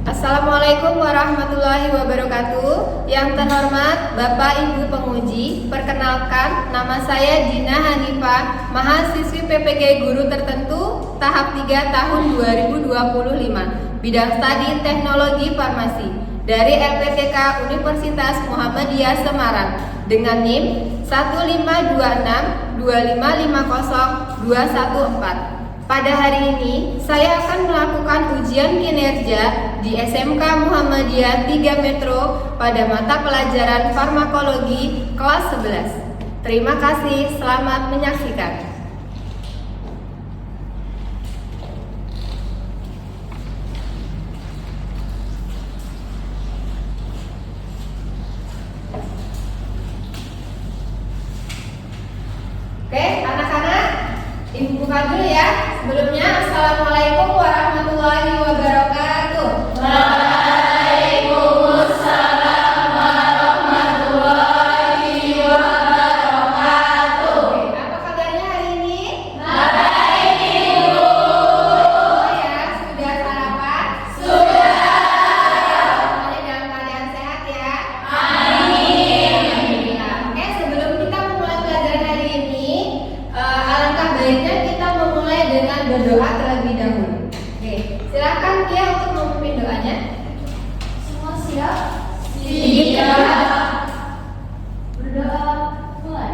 Assalamualaikum warahmatullahi wabarakatuh. Yang terhormat Bapak Ibu penguji, perkenalkan nama saya Dina Hanifah, mahasiswi PPG Guru Tertentu tahap 3 tahun 2025, bidang studi Teknologi Farmasi dari LPTK Universitas Muhammadiyah Semarang dengan NIM 15262550214. Pada hari ini, saya akan melakukan ujian kinerja di SMK Muhammadiyah 3 Metro pada mata pelajaran farmakologi kelas 11. Terima kasih, selamat menyaksikan. Oke, anak-anak, Ibu buka dulu ya. Sebelumnya, Assalamualaikum warahmatullahi wabarakatuh. Waalaikumsalam warahmatullahi wabarakatuh. Oke, apa kabarnya hari ini? Baik, Ibu. Oh ya, sudah sarapan? Sudah. Semuanya dalam keadaan sehat ya? Amin. Oke, sebelum kita memulai pelajaran hari ini, alangkah baiknya kita memulai dengan berdoa terlebih dahulu. Oke, silakan dia untuk memimpin doanya. Semua siap? Siap. Berdoa mulai.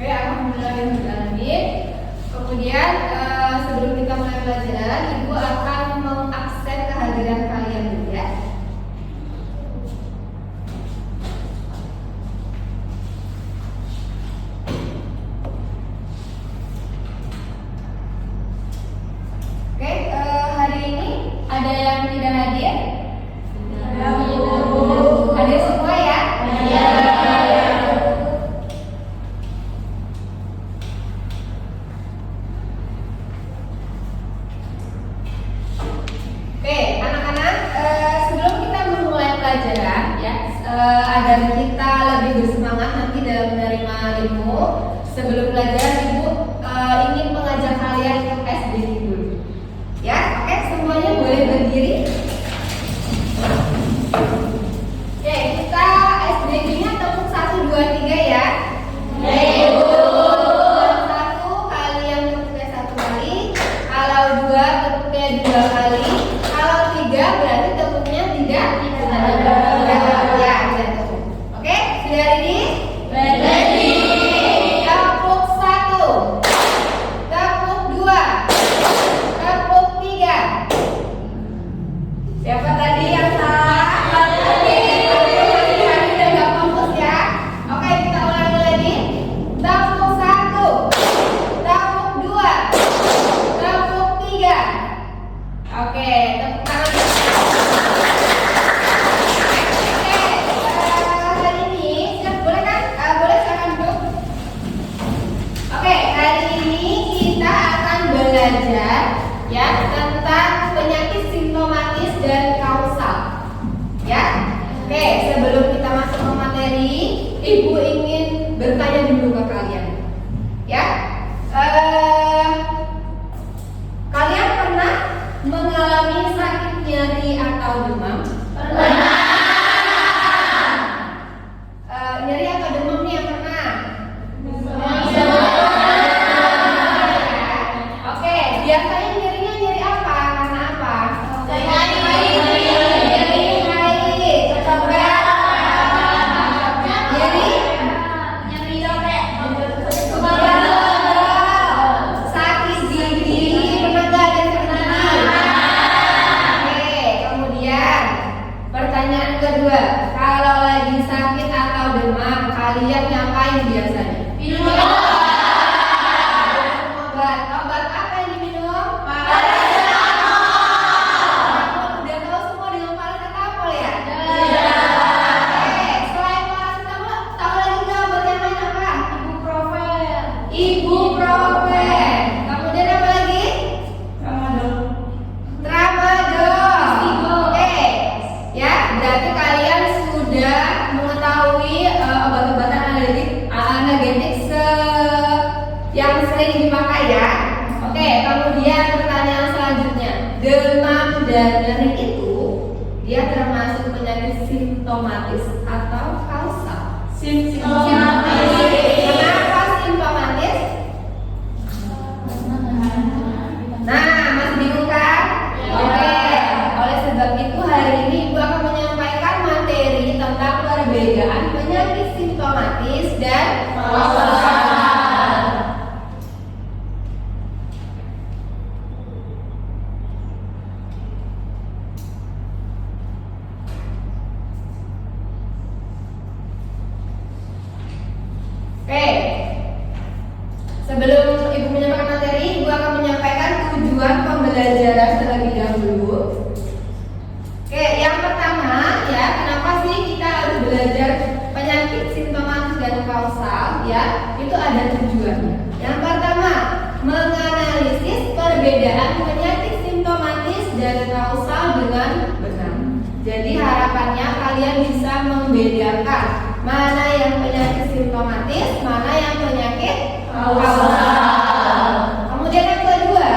Oke, alhamdulillahirobbilalamin. Kemudian sebelum kita mulai pelajaran, Ibu akan mengabsen kehadiran kalian dulu ya. Oke, hari ini ada yang tidak hadir? Hadir semua ya? Oke, anak-anak, sebelum kita memulai pelajaran ya, agar kita lebih bersemangat nanti dalam menerima ilmu, sebelum pelajaran Ibu ingin mengajak kalian untuk SD dulu. Ya, oke, semuanya boleh berdiri. Oke, kita SD-nya tepuk 1, 2, 3 ya. Satu kali yang tepuknya 1 kali, kalau 2 tepuknya 2 kali, kalau 3 berarti tepuknya 3 kali. Ya, bisa tepuk. Oke, sudah ready? Tepuk 1, tepuk 2, tepuk 3. Siapa tadi yang salah? Tadi udah gak fokus ya. Oke, kita ulangi lagi. Tepuk 1, tepuk 2, tepuk 3. Oke, tepuk tangan. Oke, hari ini boleh kan? Boleh silakan duduk. Oke, hari ini kita akan belajar ya tentang penyakit simptomatis dan kaum demam dan nyeri itu dia termasuk penyakit simptomatis atau kausal? Simptomatis. Kenapa simptomatis? Nah, masih bingung kan? Ya. Oke. Oleh sebab itu hari ini Ibu akan menyampaikan materi tentang perbedaan penyakit simptomatis dan kausal. Oke, sebelum Ibu menyampaikan materi, Ibu akan menyampaikan tujuan pembelajaran terlebih dahulu. Oke, yang pertama ya, kenapa sih kita harus belajar penyakit simptomatis dan kausal? Ya, itu ada tujuannya. Yang pertama, menganalisis perbedaan penyakit simptomatis dan kausal dengan benar. Jadi harapannya kalian bisa membedakan mana yang penyakit simptomatis, mana yang penyakit kausal. Kemudian yang kedua,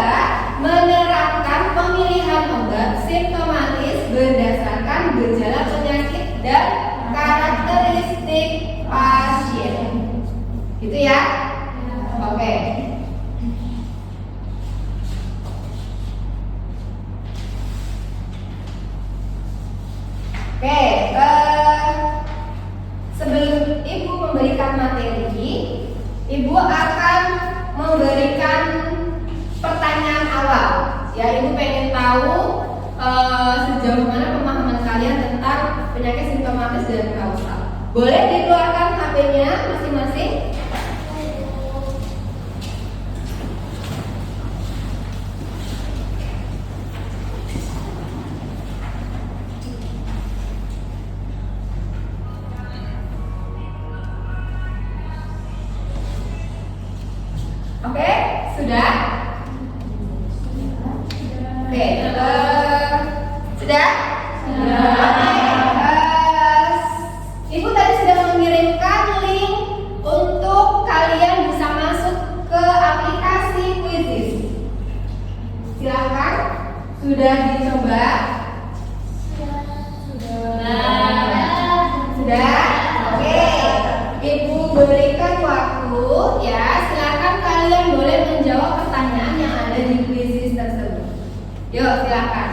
menerapkan pemilihan obat simptomatis berdasarkan gejala penyakit dan karakteristik pasien. Gitu ya? Oke. Oke, sebelum Ibu memberikan materi, Ibu akan memberikan pertanyaan awal. Ya, Ibu pengen tahu sejauh mana pemahaman kalian tentang penyakit simptomatis dan kausal. Boleh dikeluarkan HP-nya masing-masing? Oke, sudah? Oke, sudah? Oke, Ibu tadi sudah mengirimkan link untuk kalian bisa masuk ke aplikasi Quizizz. Silakan, sudah dicoba? Sudah? Oke, Ibu berikan waktu ya. Silakan kalian boleh menjawab pertanyaan yang ada di Quizizz tersebut. Yuk, silakan.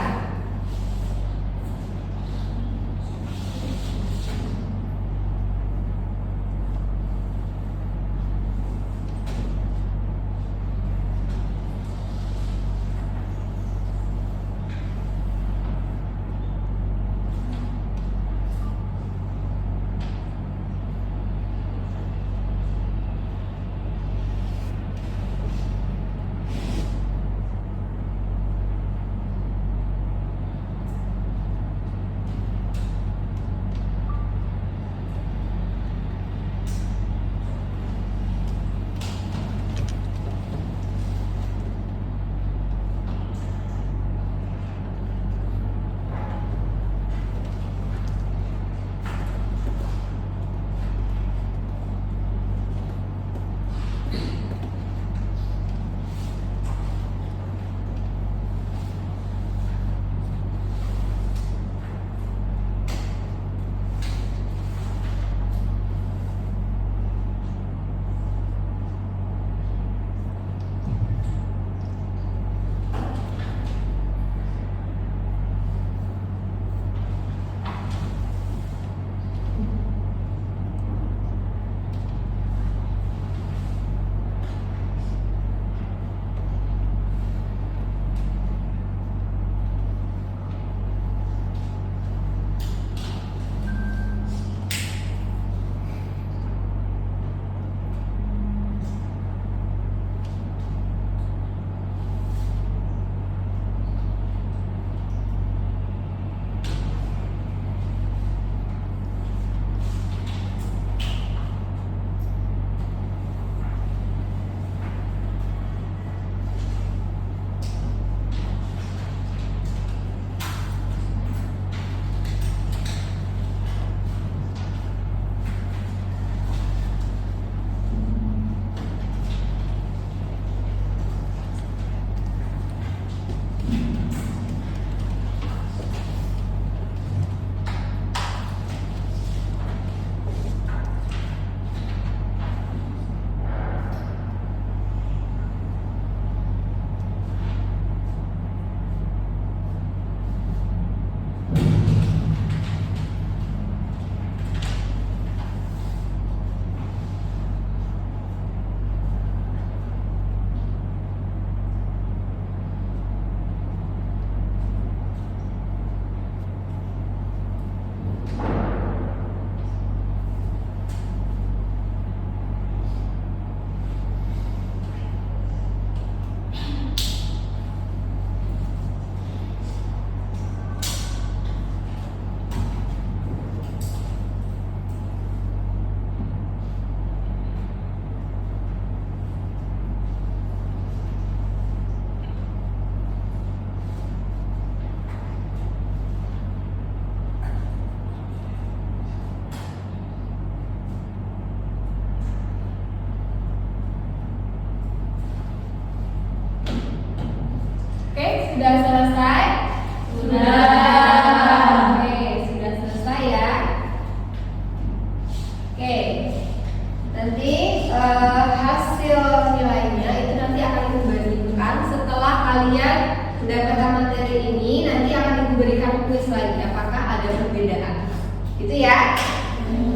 berikan kuis lagi apakah ada perbedaan. Gitu ya.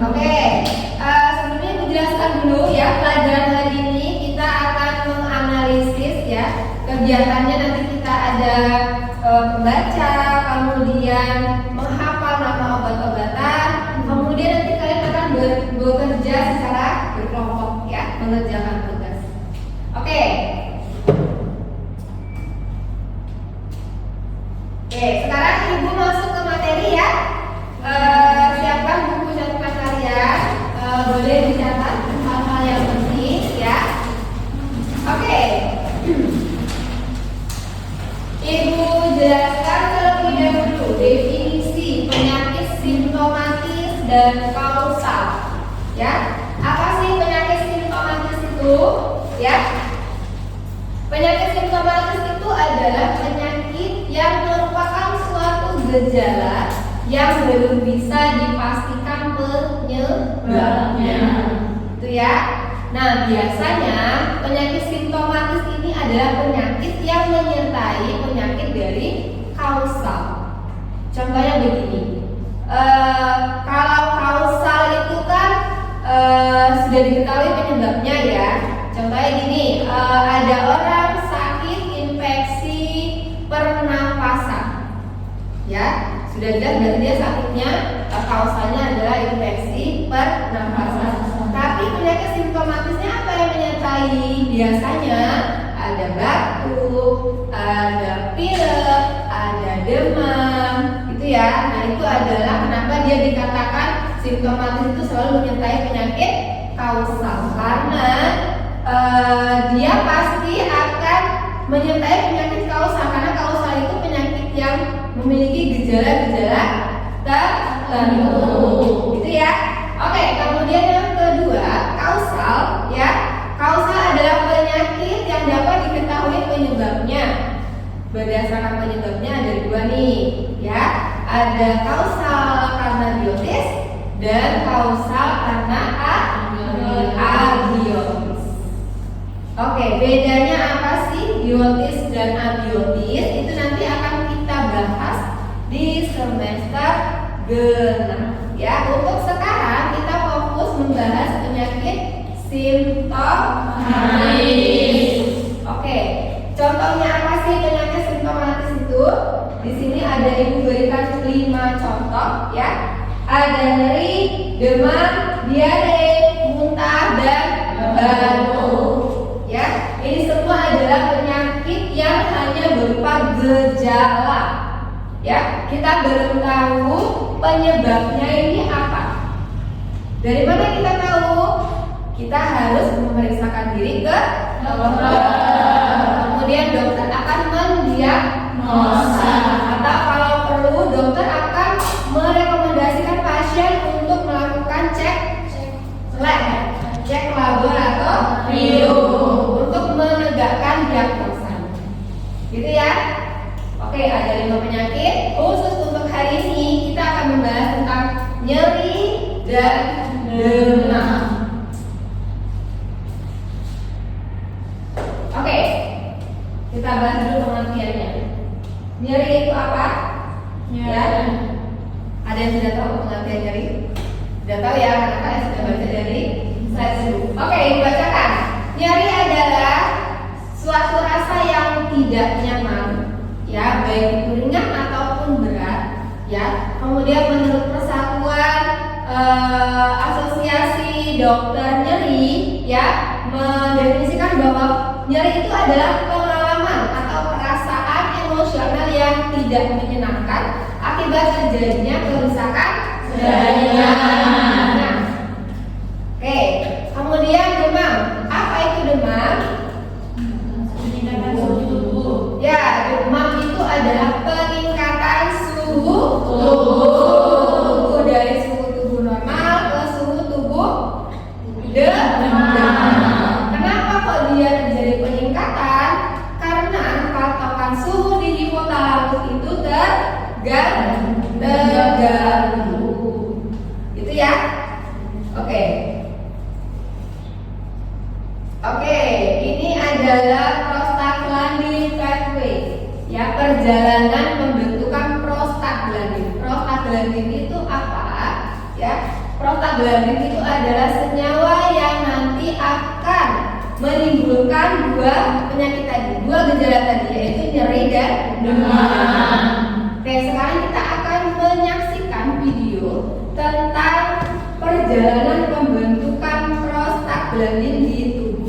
Oke. Sebelumnya aku jelaskan dulu ya, pelajaran hari ini kita akan menganalisis ya. Kegiatannya nanti kita ada membaca, kemudian menghafal nama obat-obatan, kemudian nanti kalian akan bekerja secara berkelompok ya, mengerjakan tugas. Oke. Oke, sekarang Ibu masuk ke materi ya. Siapkan buku catatan kalian. Boleh dicatat hal-hal yang penting ya. Oke. Ibu jelaskan terlebih dahulu definisi penyakit simptomatis dan kausal. Ya, apa sih penyakit simptomatis itu? Ya, penyakit simptomatis itu adalah penyakit yang merupakan suatu gejala yang belum bisa dipastikan penyebabnya. Itu ya. Nah, biasanya penyakit simptomatis ini adalah penyakit yang menyertai penyakit dari kausal. Contohnya begini, kalau kausal itu kan sudah diketahui penyebabnya ya. Contohnya gini, ada orang sakit infeksi pernapasan, ya sudah jelas berarti dia sakitnya kausalnya adalah infeksi pernapasan. Tapi penyakit simptomatisnya apa yang menyertai? Biasanya ada batuk, ada pilek, ada demam, gitu ya. Nah itu adalah kenapa dia dikatakan simptomatis itu selalu menyertai penyakit kausal, karena dia pasti akan menyertai penyakit kausal, karena kausal itu penyakit yang memiliki gejala-gejala tertentu, gitu ya. Oke, kemudian yang kedua, kausal ya. Kausal adalah penyakit yang dapat diketahui penyebabnya. Berdasarkan penyebabnya ada dua nih, ya. Ada kausal karena biotis dan kausal karena abiotis. Oke, bedanya apa sih biotis dan abiotis? Itu nanti akan kita bahas di semester genap. Ya, untuk sekarang kita fokus membahas penyakit simptomatis. Oke, contohnya apa sih penyakit simptomatis itu? Di sini ada Ibu berikan 5 contoh ya. Ada nyeri, demam, diare, muntah dan batuk. Ya, ini semua adalah penyakit yang hanya berupa gejala. Ya, kita belum tahu penyebabnya ini apa. Dari mana kita tahu? Kita harus memeriksakan diri ke dokter. Kemudian dokter akan mendiagnosa, atau kalau perlu dokter akan merekomendasikan pasien untuk melakukan cek laboratorium untuk menegakkan diagnosa. Gitu ya. Oke, ada 5 penyakit. Khusus untuk hari ini kita akan membahas tentang nyeri dan demam. Oke, kita bahas dulu pengertiannya. Nyeri itu apa? Ya. Ada yang sudah tahu pengertian nyeri? Sudah tahu ya, karena kalian sudah baca dari slide dulu. Oke, bacakan. Nyeri adalah suatu rasa yang tidak nyaman, ya, baik itu ringan ataupun berat, ya. Kemudian menurut Persatuan Asosiasi Dokter Nyeri, ya, mendefinisikan bahwa nyeri itu adalah pengalaman atau perasaan emosional yang tidak menyenangkan akibat terjadinya kerusakan jaringan. Nah, oke. Kemudian demam. Apa itu demam? Ya, demam itu adalah peningkatan suhu tubuh dari suhu tubuh normal ke suhu tubuh demam. Kenapa kok dia terjadi peningkatan? Karena patokan suhu di hipotalamus itu terganggu. Itu ya. Oke. Oke, ini adalah prostaglandin pathway. Ya, perjalanan pembentukan prostaglandin itu adalah senyawa yang nanti akan menimbulkan dua penyakit tadi, dua gejala tadi, yaitu nyeri dan demam. Oke, sekarang kita akan menyaksikan video tentang perjalanan pembentukan prostaglandin di tubuh.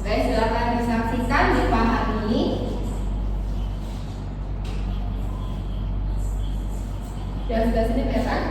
Oke, silakan disaksikan, dipahami. Yang sebelah sini kelihatan?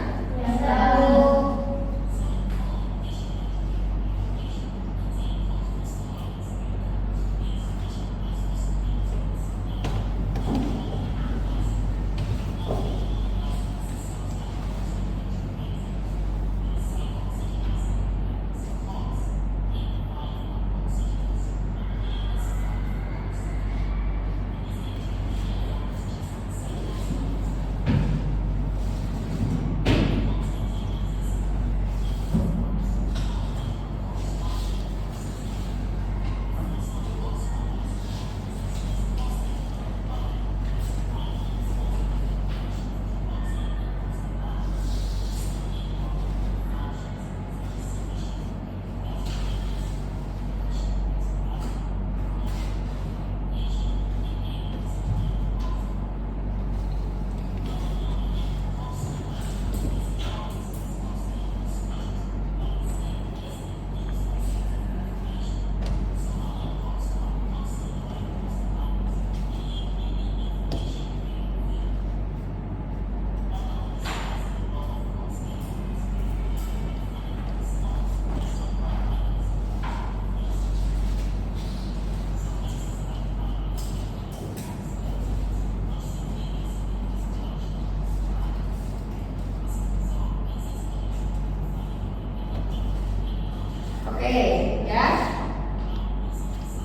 Oke, ya.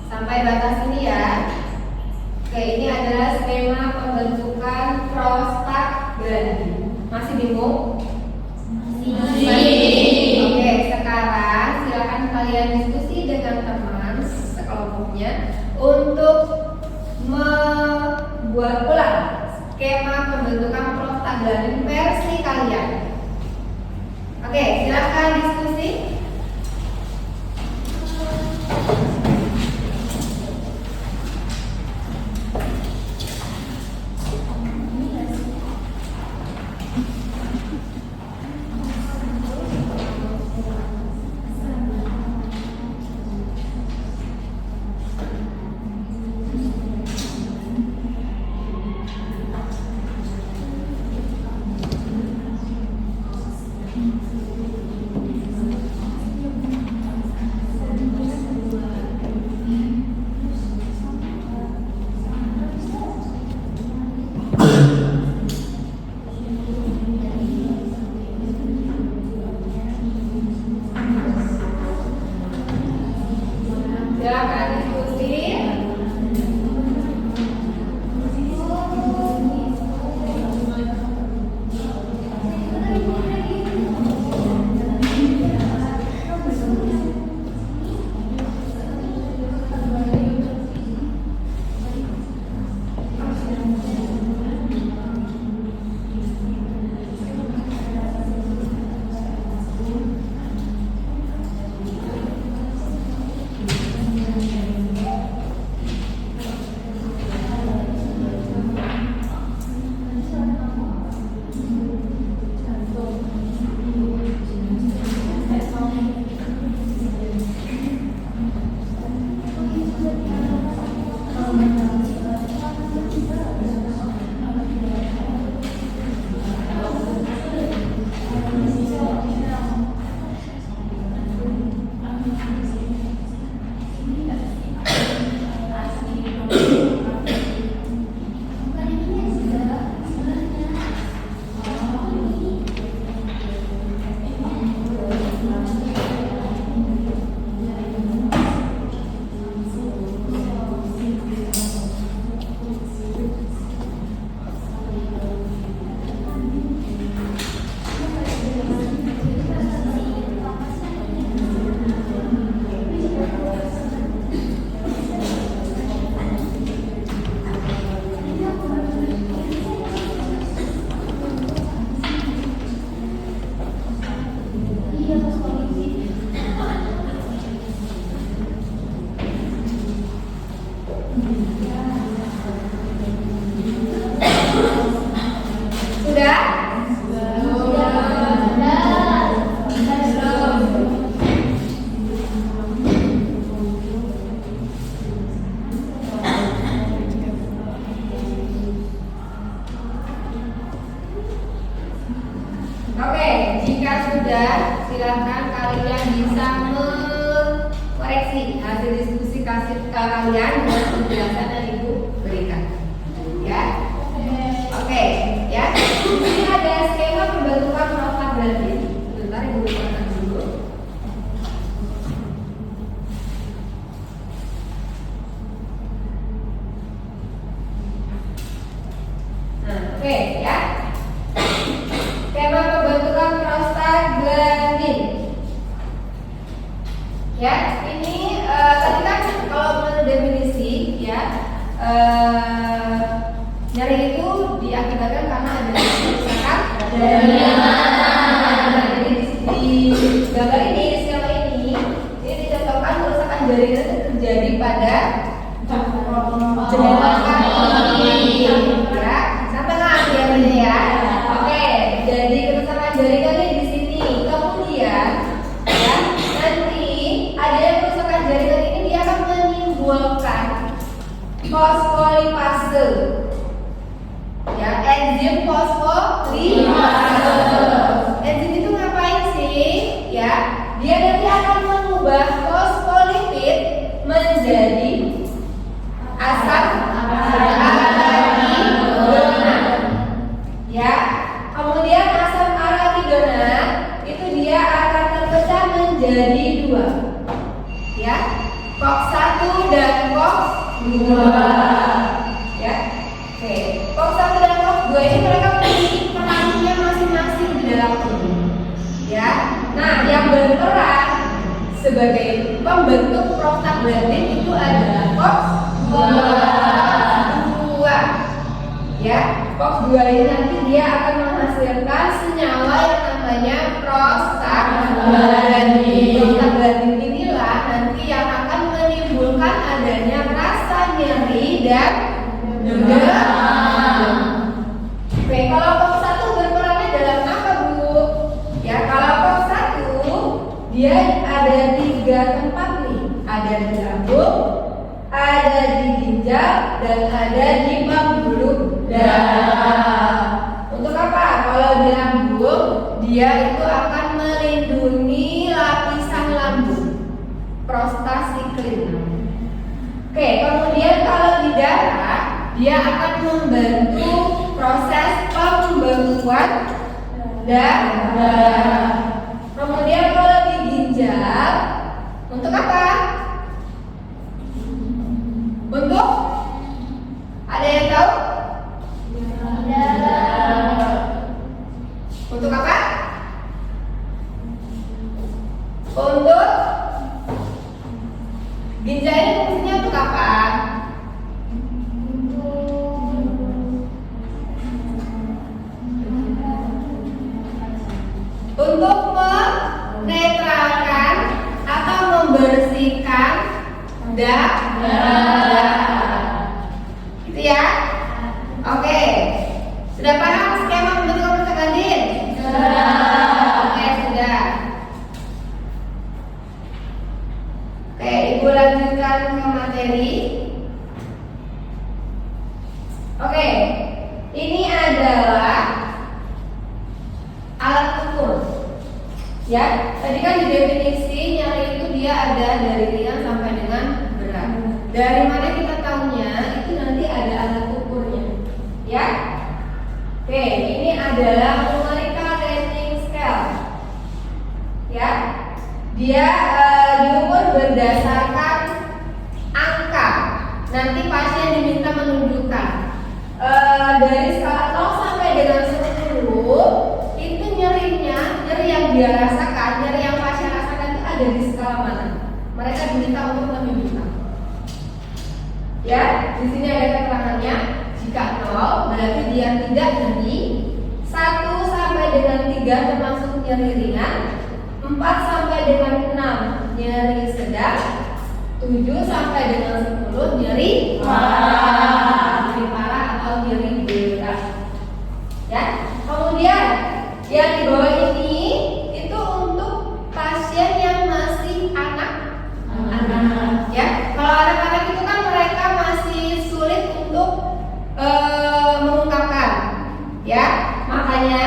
Sampai batas ini ya. Oke, ini adalah skema pembentukan prostaglandin. Masih bingung? Masih. Oke, sekarang silakan kalian diskusi dengan teman sekelompoknya untuk membuat ulang skema pembentukan prostaglandin versi kalian. Oke, silakan diskusi. Sudah? Oke, jika sudah, silakan kalian bisa mengkoreksi hasil diskusi kalian dengan penjelasan yang Ibu berikan. Ya, oke, ya. Ini ada skema pembentukan prostaglandin. Sebentar, Ibu bukakan dulu. Nah, oke, ya. Skema pembentukan prostaglandin. Ya, ini tadi kan kalau menurut definisi ya, nyeri itu diakibatkan karena adanya kerusakan jari. Jadi di gambar ini, di skema ini dicontohkan kerusakan jari itu terjadi pada jempol kaki. Ya, sampai nggak ya? Oke, jadi kerusakan jari kaki di sini. Kemudian, ya, nanti adanya kerusakan jari kaki ini dia akan menimbulkan fosfolipase. Ya, enzim fosfolipase. Enzim itu ngapain sih? Ya, dia nanti akan mengubah fosfolipid menjadi asam arachidonat. Ya, kemudian asam arachidonat itu dia akan terpecah menjadi dua. Ya, COX-1 dan COX-2. Ya, oke. COX-1 dan COX-2 ini mereka memiliki perannya masing-masing di dalam tubuh. Ya, nah yang berperan sebagai pembentuk prostaglandin itu adalah COX-2. Ya, COX-2 ini nanti dia akan menghasilkan senyawa yang namanya prostaglandin. Prostaglandin inilah nanti yang akan menimbulkan adanya rasa nyeri dan demam. Oke, kalau COX-1 berperannya dalam apa, Bu? Ya, kalau COX-1 dia ada 3 tempat nih. Ada di lambung, ada di ginjal, dan ada di pembuluh darah. Untuk apa? Kalau di lambung, dia itu akan melindungi lapisan lambung, prostasiklin. Oke, kemudian kalau di darah, dia akan membantu proses pembekuan darah. Kemudian kalau di ginjal, untuk apa? Untuk ada yang tahu? Untuk apa? Untuk ginjal ini fungsinya untuk apa? Untuk menetralkan atau membersihkan darah. Gitu ya? Oke. Sudah paham skema pembentukan prostaglandin? Sudah. Oke, sudah. Oke, Ibu lanjutkan ke materi. Oke. Ini adalah alat ukur. Ya, tadi kan di definisi nyeri itu dia ada dari ringan sampai dengan berat. Dari mana kita tahunya? Itu nanti ada alat ukurnya. Ya. Oke, ini adalah numerical rating scale. Ya. Dia diukur berdasarkan angka. Nanti pasien diminta menunjukkan dari skala 0 sampai dengan 10 itu nyerinya, nyeri yang dia rasakan, nyeri yang pasien rasakan itu ada di skala mana? Mereka diminta untuk menunjukkan. Ya, di sini ada keterangannya. Jika 0 berarti dia tidak nyeri. 1 sampai dengan 3 termasuk nyeri ringan. 4 sampai dengan 6 nyeri sedang. 7 sampai dengan 10 nyeri parah. Nyeri parah atau nyeri berat. Ya. Kemudian yang di bawah ini itu untuk pasien yang masih anak-anak. Ya. Kalau anak-anak itu kan mereka masih sulit untuk mengungkapkan, ya. Makanya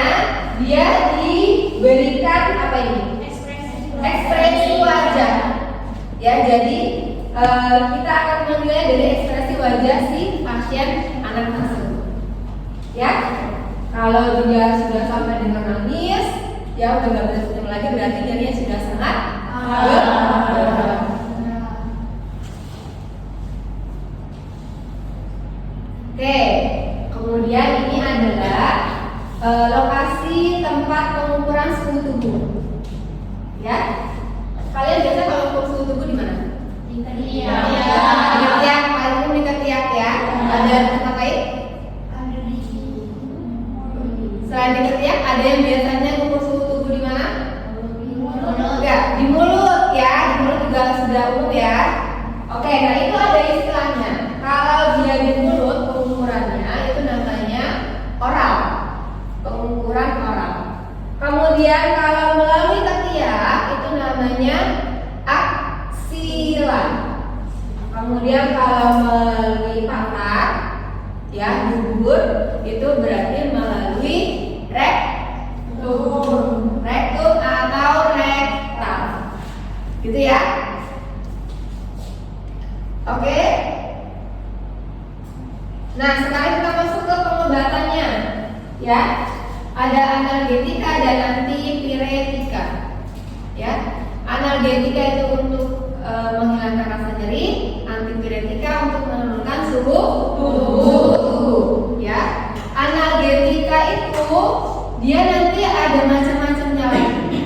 dia diberikan apa ini? Ekspresi wajah. Ya, jadi kita akan menilai dari ekspresi wajah si pasien anak tersebut. Ya, kalau dia sudah sampai dengan nangis, ya udah nggak bisa senyum lagi, berarti dia sudah sangat berat. Oke, kemudian ini adalah lokasi tempat pengukuran suhu tubuh. Ya, kalian biasa kalau ukur suhu tubuh di mana? Di ketiak, paling umum di ketiak ya. Ada tempat lain? Selain di ketiak, ada yang biasanya ukur suhu tubuh di mana? Enggak, di mulut ya. Di mulut juga sudah umum ya. Oke, nah itu ada istilahnya. Kalau dia di mulut, pengukurannya itu namanya oral. Pengukuran oral. Kemudian kalau melalui ketiak itu namanya aksilan. Kemudian kalau melalui pantat, ya dubur, itu berarti melalui rektum atau rektal. Gitu ya. Oke. Nah, sekarang kita masuk ke pengobatannya. Ya. Ada analgetika dan antipiretika. Ya. Analgetika itu untuk menghilangkan rasa nyeri, antipiretika untuk menurunkan suhu tubuh. Ya. Analgetika itu dia nanti ada macam-macamnya lagi.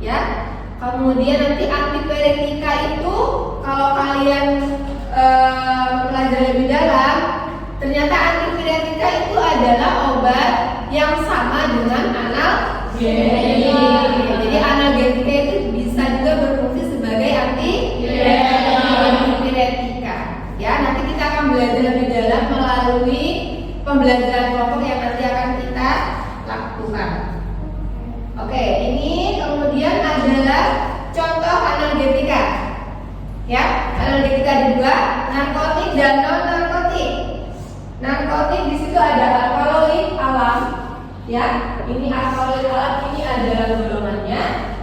Ya. Kemudian nanti antipiretika itu kalau kalian mempelajari lebih dalam, ternyata antipiretika itu adalah obat yang sama dengan analgetika. Jadi analgetika itu bisa juga berfungsi sebagai antipiretika. Ya, nanti kita akan belajar lebih dalam melalui pembelajaran kelompok yang nanti akan kita lakukan. Oke, ini kemudian adalah contoh analgetika. Ya, analgetika dua, narkotik dan non narkotik. Narkotik di situ ada alkaloid alam. Ya, ini alkaloid alam, ini adalah golongannya.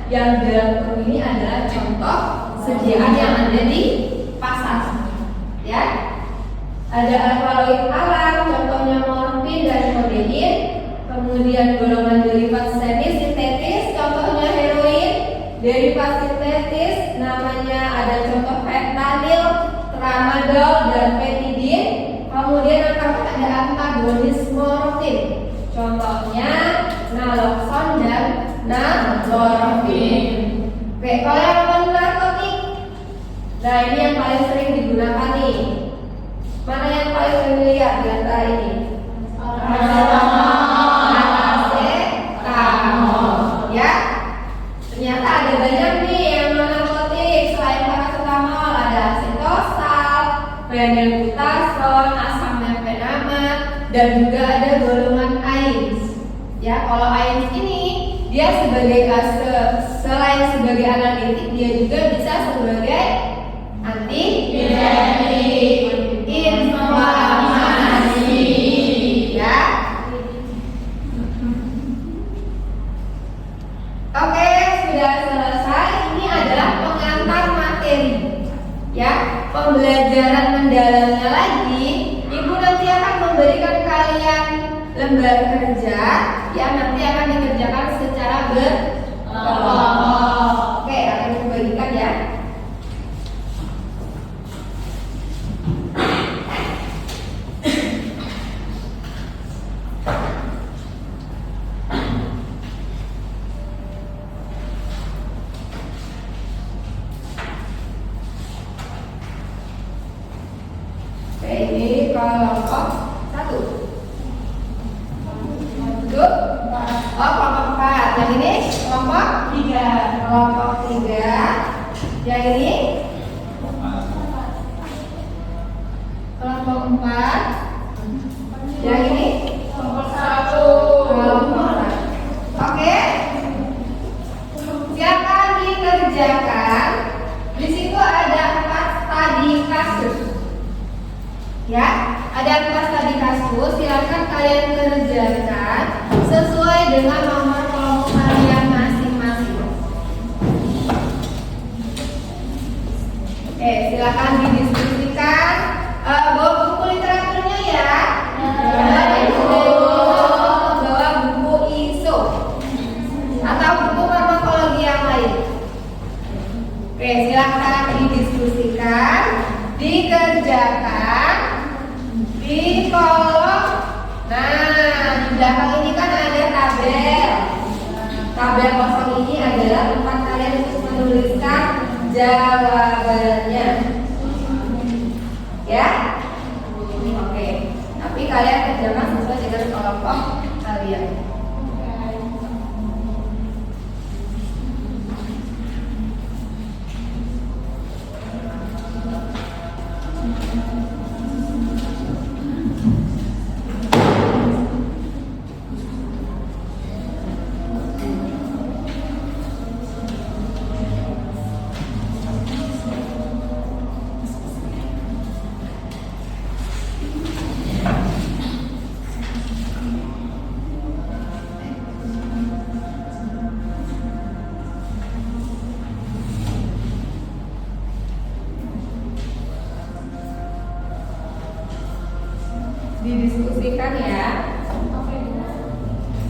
Yang dalam kurung ini adalah contoh sediaan yang ada di pasar. Ya, ada alkaloid alam, contohnya morfin dan kodein. Kemudian golongan derivat semi sintetis, contohnya heroin. Derivat sintetis namanya ada contoh fentanyl, tramadol dan petidin. Kemudian ada antagonis morfin, contohnya naloxon dan naproxen. Oke, kalau yang non-narkotik, nah ini yang paling sering digunakan nih. Mana yang paling familiar di antara ini? Paracetamol. Ya, ternyata ada banyak nih yang non-narkotik selain paracetamol. Ada acetosal, phenylbutazol, asam mefenamate, dan juga ada golongan AINS. Ya, kalau AINS ini dia sebagai selain sebagai analgetik, dia juga bisa sebagai antipiretik, inflamasi. Ya. Oke, sudah selesai. Ini adalah pengantar materi. Ya, pembelajaran mendalamnya lagi, Ibu nanti akan memberikan kalian lembar kerja yang nanti akan dikerjakan secara berkelompok. Oke, akan Ibu bagikan ya. Oke, ini kelompok 1. Betul? Oh, kelompok 4. Yang ini kelompok 3. Kelompok 3. Yang ini kelompok 4. Yang ini kelompok 1. dengan nomor kelompok kalian masing-masing. Oke, silakan didiskusikan. Bawa buku literaturnya ya. Bawa buku ISO atau buku farmakologi yang lain. Oke, silakan didiskusikan, dikerjakan di kolom. Nah, di belakang ini kan ada tabel. Tabel kosong ini adalah tempat kalian untuk menuliskan jawabannya. Ya? Oke. Tapi kalian kerjakan sesuai dengan kelompok kalian. Didiskusikan ya.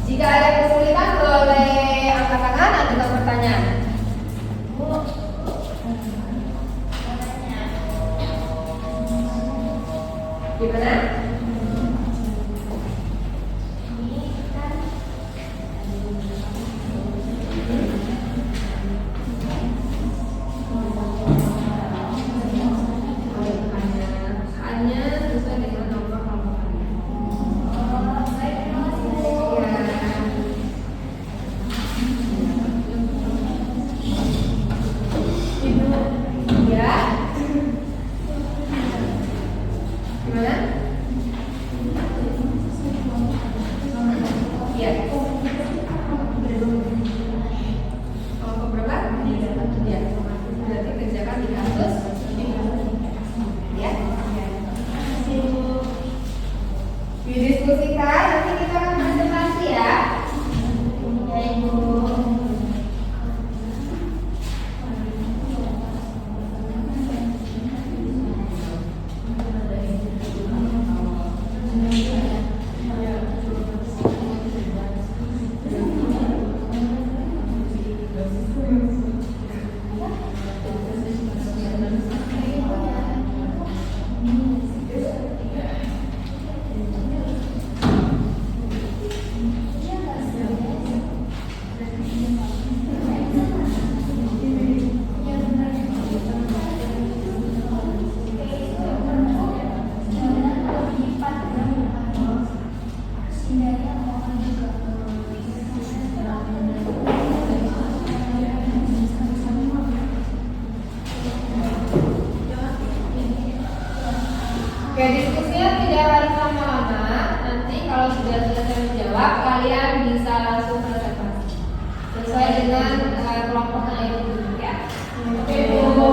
Jika ada kesulitan boleh angkat tangan atau ajukan pertanyaan. Gimana? Hanya sesuai dengan nomor kelompok kalian. Ya. Gimana? Ya. Kelompok berapa? Ya. Berarti kerjakan di kasus. Ya. Didiskusikan, nanti kita akan presentasi ya. Ya, Ibu. Oke, diskusinya tidak harus lama-lama. Nanti kalau sudah selesai menjawab, kalian bisa langsung presentasi sesuai dengan kelompoknya itu ya. Oke, Bu.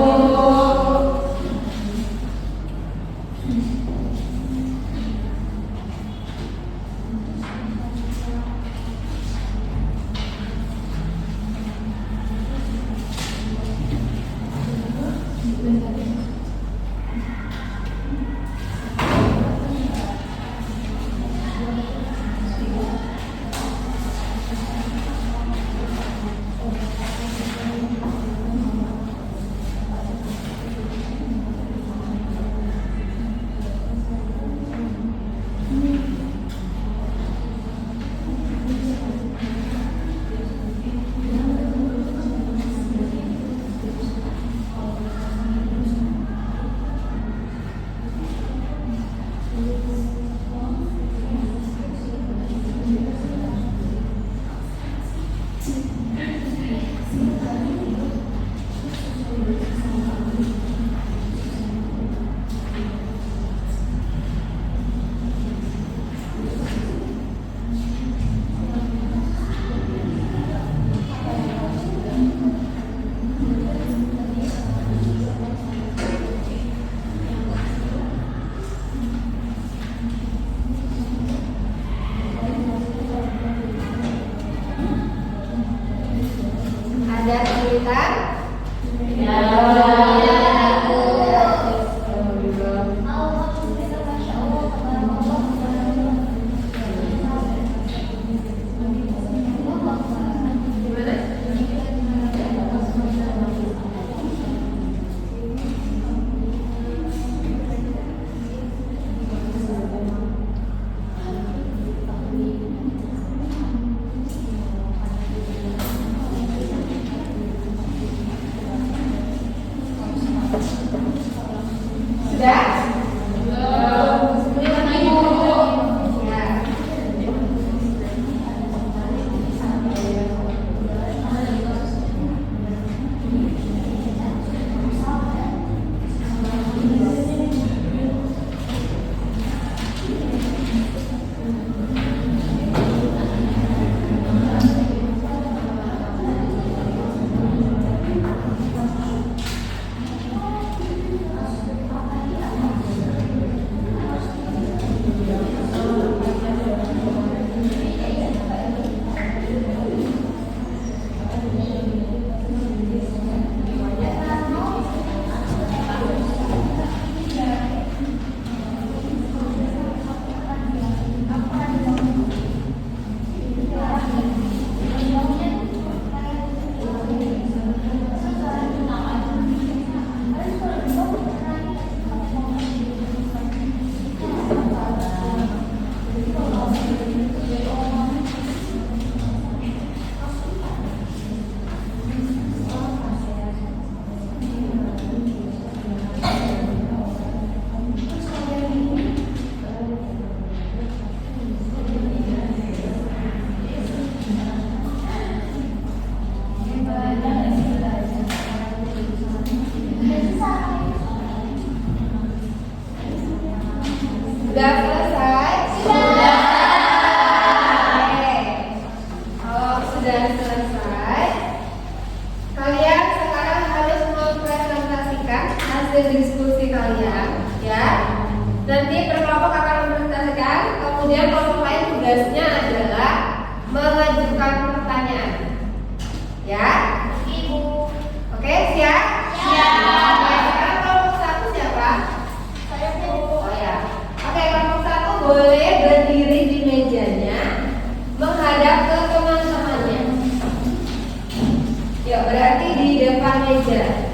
meja.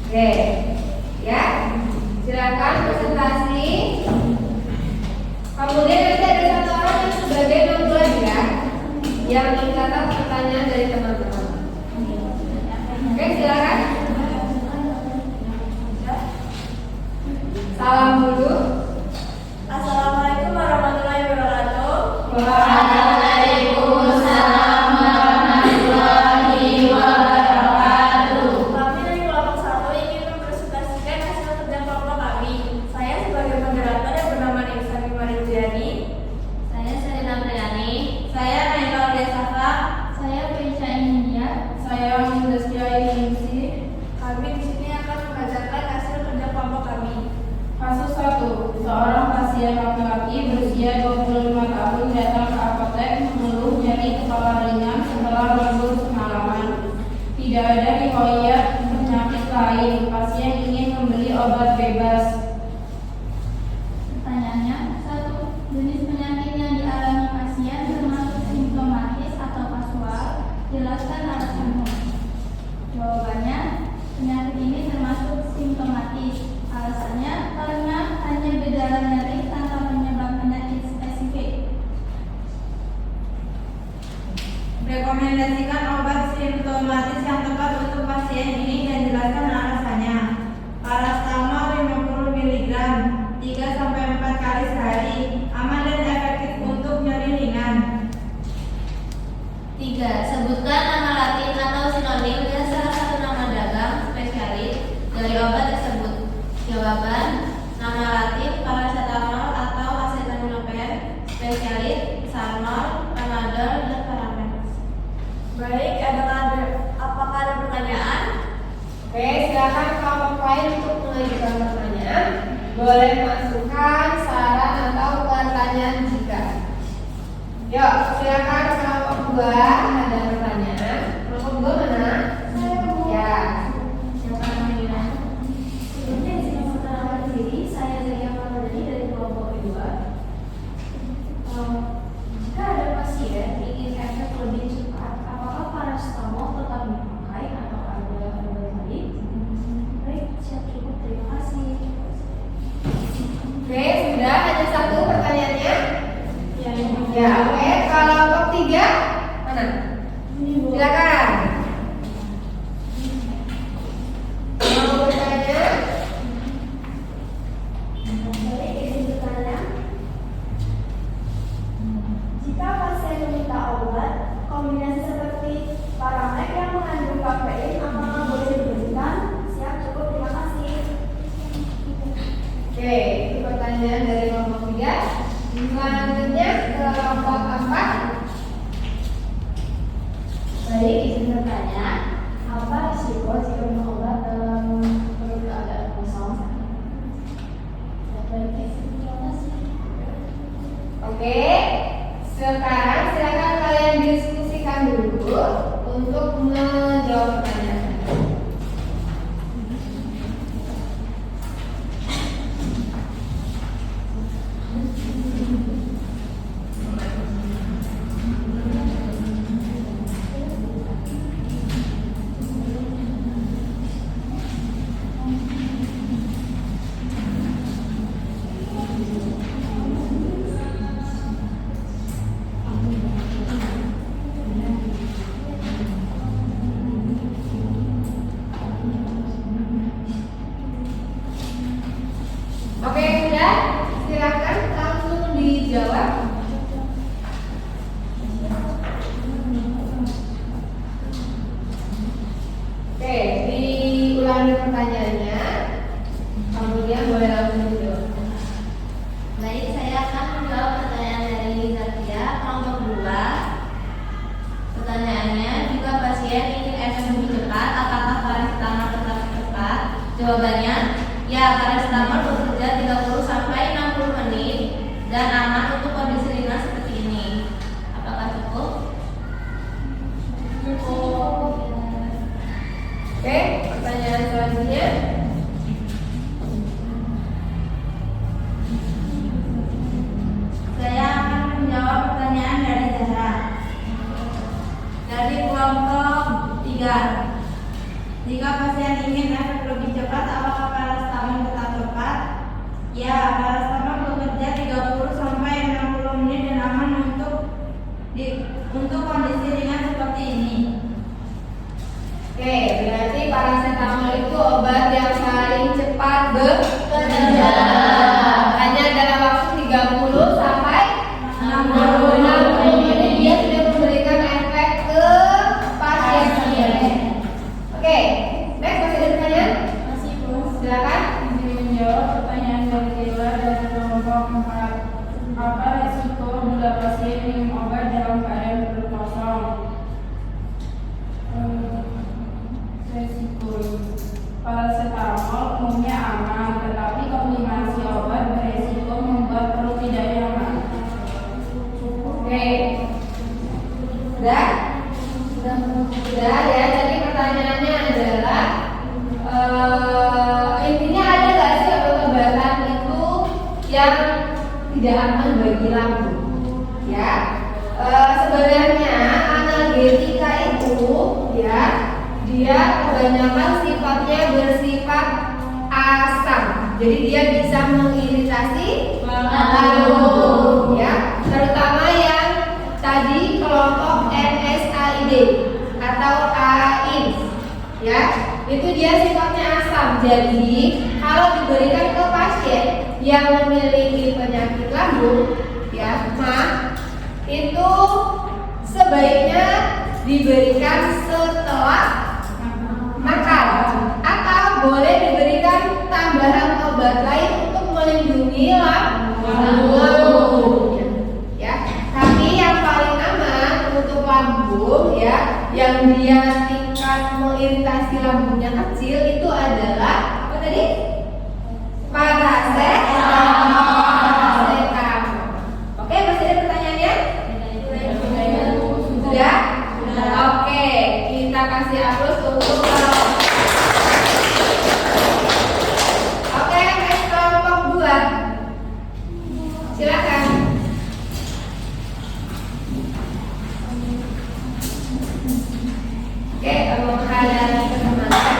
Oke, ya. Silakan presentasi. Kemudian nanti ada satu orang yang sebagai pembelajar yang mencatat pertanyaan dari teman-teman. Oke, silakan. Salam dulu. Assalamualaikum warahmatullahi wabarakatuh. Waalaikumsalam warahmatullahi wabarakatuh. Kami dari kelompok 1 ingin mempresentasikan hasil kerja kelompok kami. Saya sebagai moderator yang bernama Nisa Maridiani. Saya Serena Priani. Saya Naila Desafa. Saya Prisha India. Saya Mudaskia Inisi. Kami di sini akan mengajarkan hasil kerja kelompok kami. Kasus 1. Seorang pasien laki-laki berusia 25 tahun datang ke apotek mengeluh nyeri kepala ringan setelah lembur semalaman. Tidak ada riwayat penyakit lain. Pasien ingin membeli obat bebas. Pertanyaannya, 1. Jenis penyakit yang dialami pasien termasuk simptomatis atau kasual? Jelaskan alasanmu. Jawabannya, penyakit ini termasuk simptomatis. Alasannya karena hanya gejala nyeri tanpa penyebab penyakit spesifik. Rekomendasikan obat simptomatis yang tepat untuk pasien ini dan jelaskan alasannya. Paracetamol 50 mg 3-4 kali sehari, aman dan efektif untuk nyeri ringan. 3. Sebutkan nama latin atau sinonim dan salah satu nama dagang spesialis dari obat tersebut. Jawaban: nama latin paracetamol atau acetaminophen, spesialis Salmol, Panadol, dan Paracetamol. Baik, apakah ada pertanyaan? Oke, silakan kelompok lain untuk mengajukan pertanyaan. Boleh masukkan saran atau pertanyaan jika. Yuk, silakan kelompok 2 ada pertanyaan. Kelompok 2 mana? Ya. Siapa namanya? Sebelumnya izin memperkenalkan diri, saya Zaya Pardani dari kelompok kedua. Jika ada pasien ingin efek lebih cepat, apakah paracetamol tetap dipakai atau ada obat lain? Baik, siap cukup. Terima kasih. Oke, sudah ada satu pertanyaannya. Ya, Ya, oke. Kelompok 3 mana? Silakan. Mau bertanya? Baik, izin bertanya. Jika pasien meminta obat, kombinasi seperti Paramek yang mengandung kafein apakah boleh diberikan? Siap, cukup. Terima kasih. Oke, itu pertanyaan dari kelompok 3. Selanjutnya kelompok 4. Baik, izin bertanya, apa risiko jika minum obat dalam perut keadaan kosong? Baik, terima kasih. Oke, sekarang silakan kalian diskusikan dulu untuk menjawab pertanyaan. Oke, sudah. Silakan langsung dijawab. Oke, diulangi pertanyaannya. Kemudian boleh langsung dijawab. Baik, saya akan menjawab pertanyaan dari Zakia, kelompok 2. Pertanyaannya, jika pasien ingin efek lebih cepat, apakah paracetamol tetap tepat? Jawabannya, ya, paracetamol bekerja 30-60 menit dan aman untuk kondisi ringan seperti ini. Apakah cukup? Cukup. Oke, pertanyaan selanjutnya. Saya akan menjawab pertanyaan dari Zahra. Dari kelompok 3, segar. Jika pasien ingin efek lebih cepat, apakah paracetamol tetap tepat? Ya, paracetamol bekerja 30 sampai 60 menit dan aman untuk kondisi ringan seperti ini. Oke, berarti paracetamol itu obat yang paling cepat bekerja. Hanya dalam waktu 30 sampai 60 menit dia sudah memberikan efek ke pasien. Oke, next masih ada pertanyaan? Masih belum. Silakan. Izin menjawab pertanyaan dari Kayla dari kelompok 4. Apa resiko bila pasien minum obat dalam keadaan perut kosong? Resiko paracetamol umumnya aman, tetapi kombinasi obat beresiko membuat perut tidak nyaman. Oke. Sudah ya. Jadi pertanyaannya adalah intinya ada nggak sih obat-obatan itu yang tidak aman bagi lambung? Ya. Sebenarnya analgetika itu ya dia kebanyakan sifatnya bersifat asam. Jadi dia bisa mengiritasi lambung ya, terutama yang tadi kelompok NSAID atau AINS ya. Itu dia sifatnya asam. Jadi kalau diberikan ke pasien yang memiliki penyakit lambung ya, itu sebaiknya diberikan setelah makan atau boleh diberikan tambahan obat lain untuk melindungi lambung ya. Tapi yang paling aman untuk lambung ya, yang dia tingkat mengiritasi lambungnya kecil itu adalah apa tadi? Paracetamol. Oke, masih ada pertanyaannya? Sudah? Oke, kita kasih aplaus untuk Oke, next kelompok 2. Silakan. Oke, menghadapi kesempatan.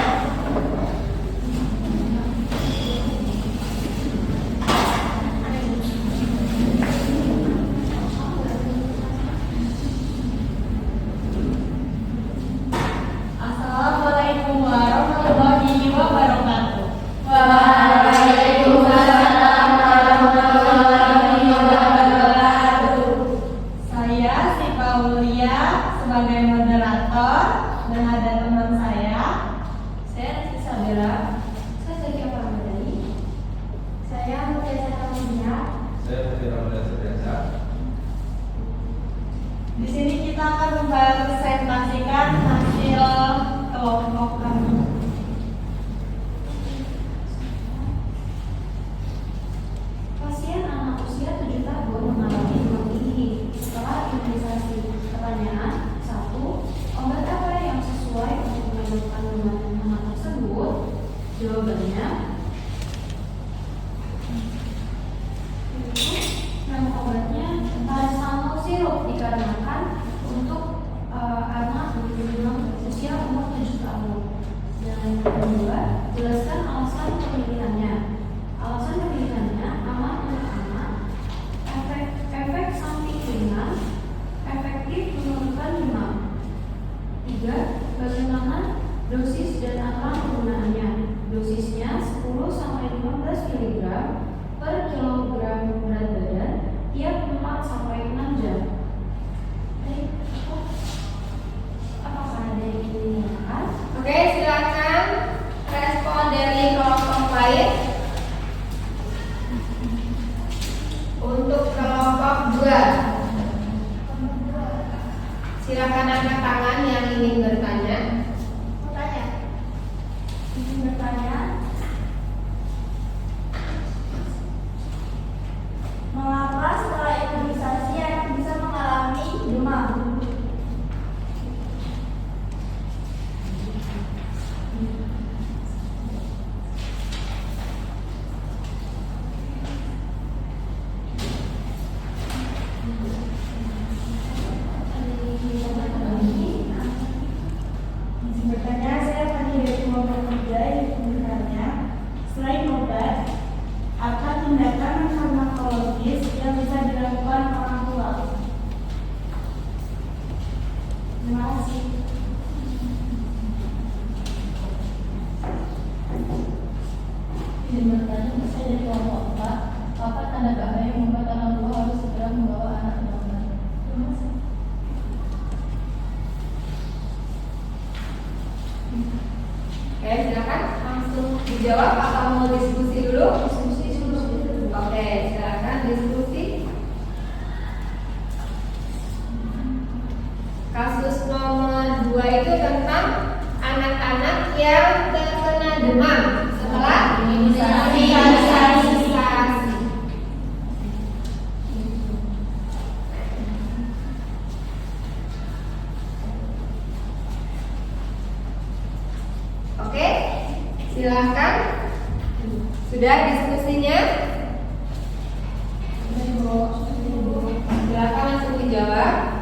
Assalamualaikum warahmatullahi wabarakatuh. Waalaikumsalam warahmatullahi wabarakatuh. Saya si Paulia sebagai moderator dan ada teman saya. Saya Rizky Sabira. Saya Zaki Apramdani. Saya Mutiara Tamunia. Saya Putri Ramadhan Setiasa. Di sini kita akan mempresentasikan hasil kelompok kami. Pasien anak usia 7 tahun mengalami demam tinggi setelah imunisasi. Pertanyaan 1. Obat apa yang sesuai untuk mengandung kandungan anak tersebut? Jawabannya nama obatnya paracetamol sirup dikarenakan untuk anak usia umur 7 tahun. Dan yang kedua, jelaskan alasan pemilihannya. Alasan pemilihannya aman untuk anak, efek samping ringan, efektif menurunkan demam. 3. Bagaimana dosis dan aturan penggunaannya? Dosisnya 10-15 mg per kilogram berat badan tiap 4-6 jam. Apakah ada yang ingin ditanyakan? Oke, silakan respon dari kelompok lain. Untuk kelompok 2, silakan angkat tangan yang ingin bertanya. Ingin bertanya? Mengapa setelah imunisasi anak bisa mengalami demam? Terima kasih. Izin bertanya, saya dari kelompok 4. Apa tanda bahaya yang membuat orang tua harus segera membawa anak ke dokter? Terima kasih. Oke, silakan langsung dijawab atau mau diskusi dulu? Diskusi dulu. Oke, silakan diskusi. Kasus nomor 2 itu tentang anak-anak yang terkena demam setelah imunisasi. Oke, silakan. Sudah diskusinya? Silakan langsung dijawab.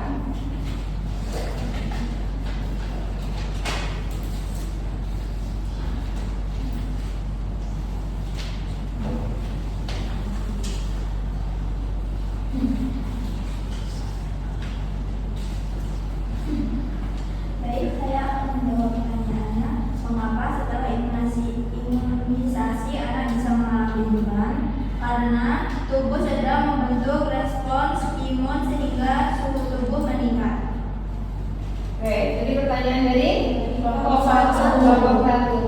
Baik, saya akan menjawab pertanyaannya. Mengapa setelah imunisasi anak bisa mengalami beban? Karena tubuh sedang membentuk respons imun sehingga suhu tubuh meningkat. Oke, jadi pertanyaan dari kelompok 1.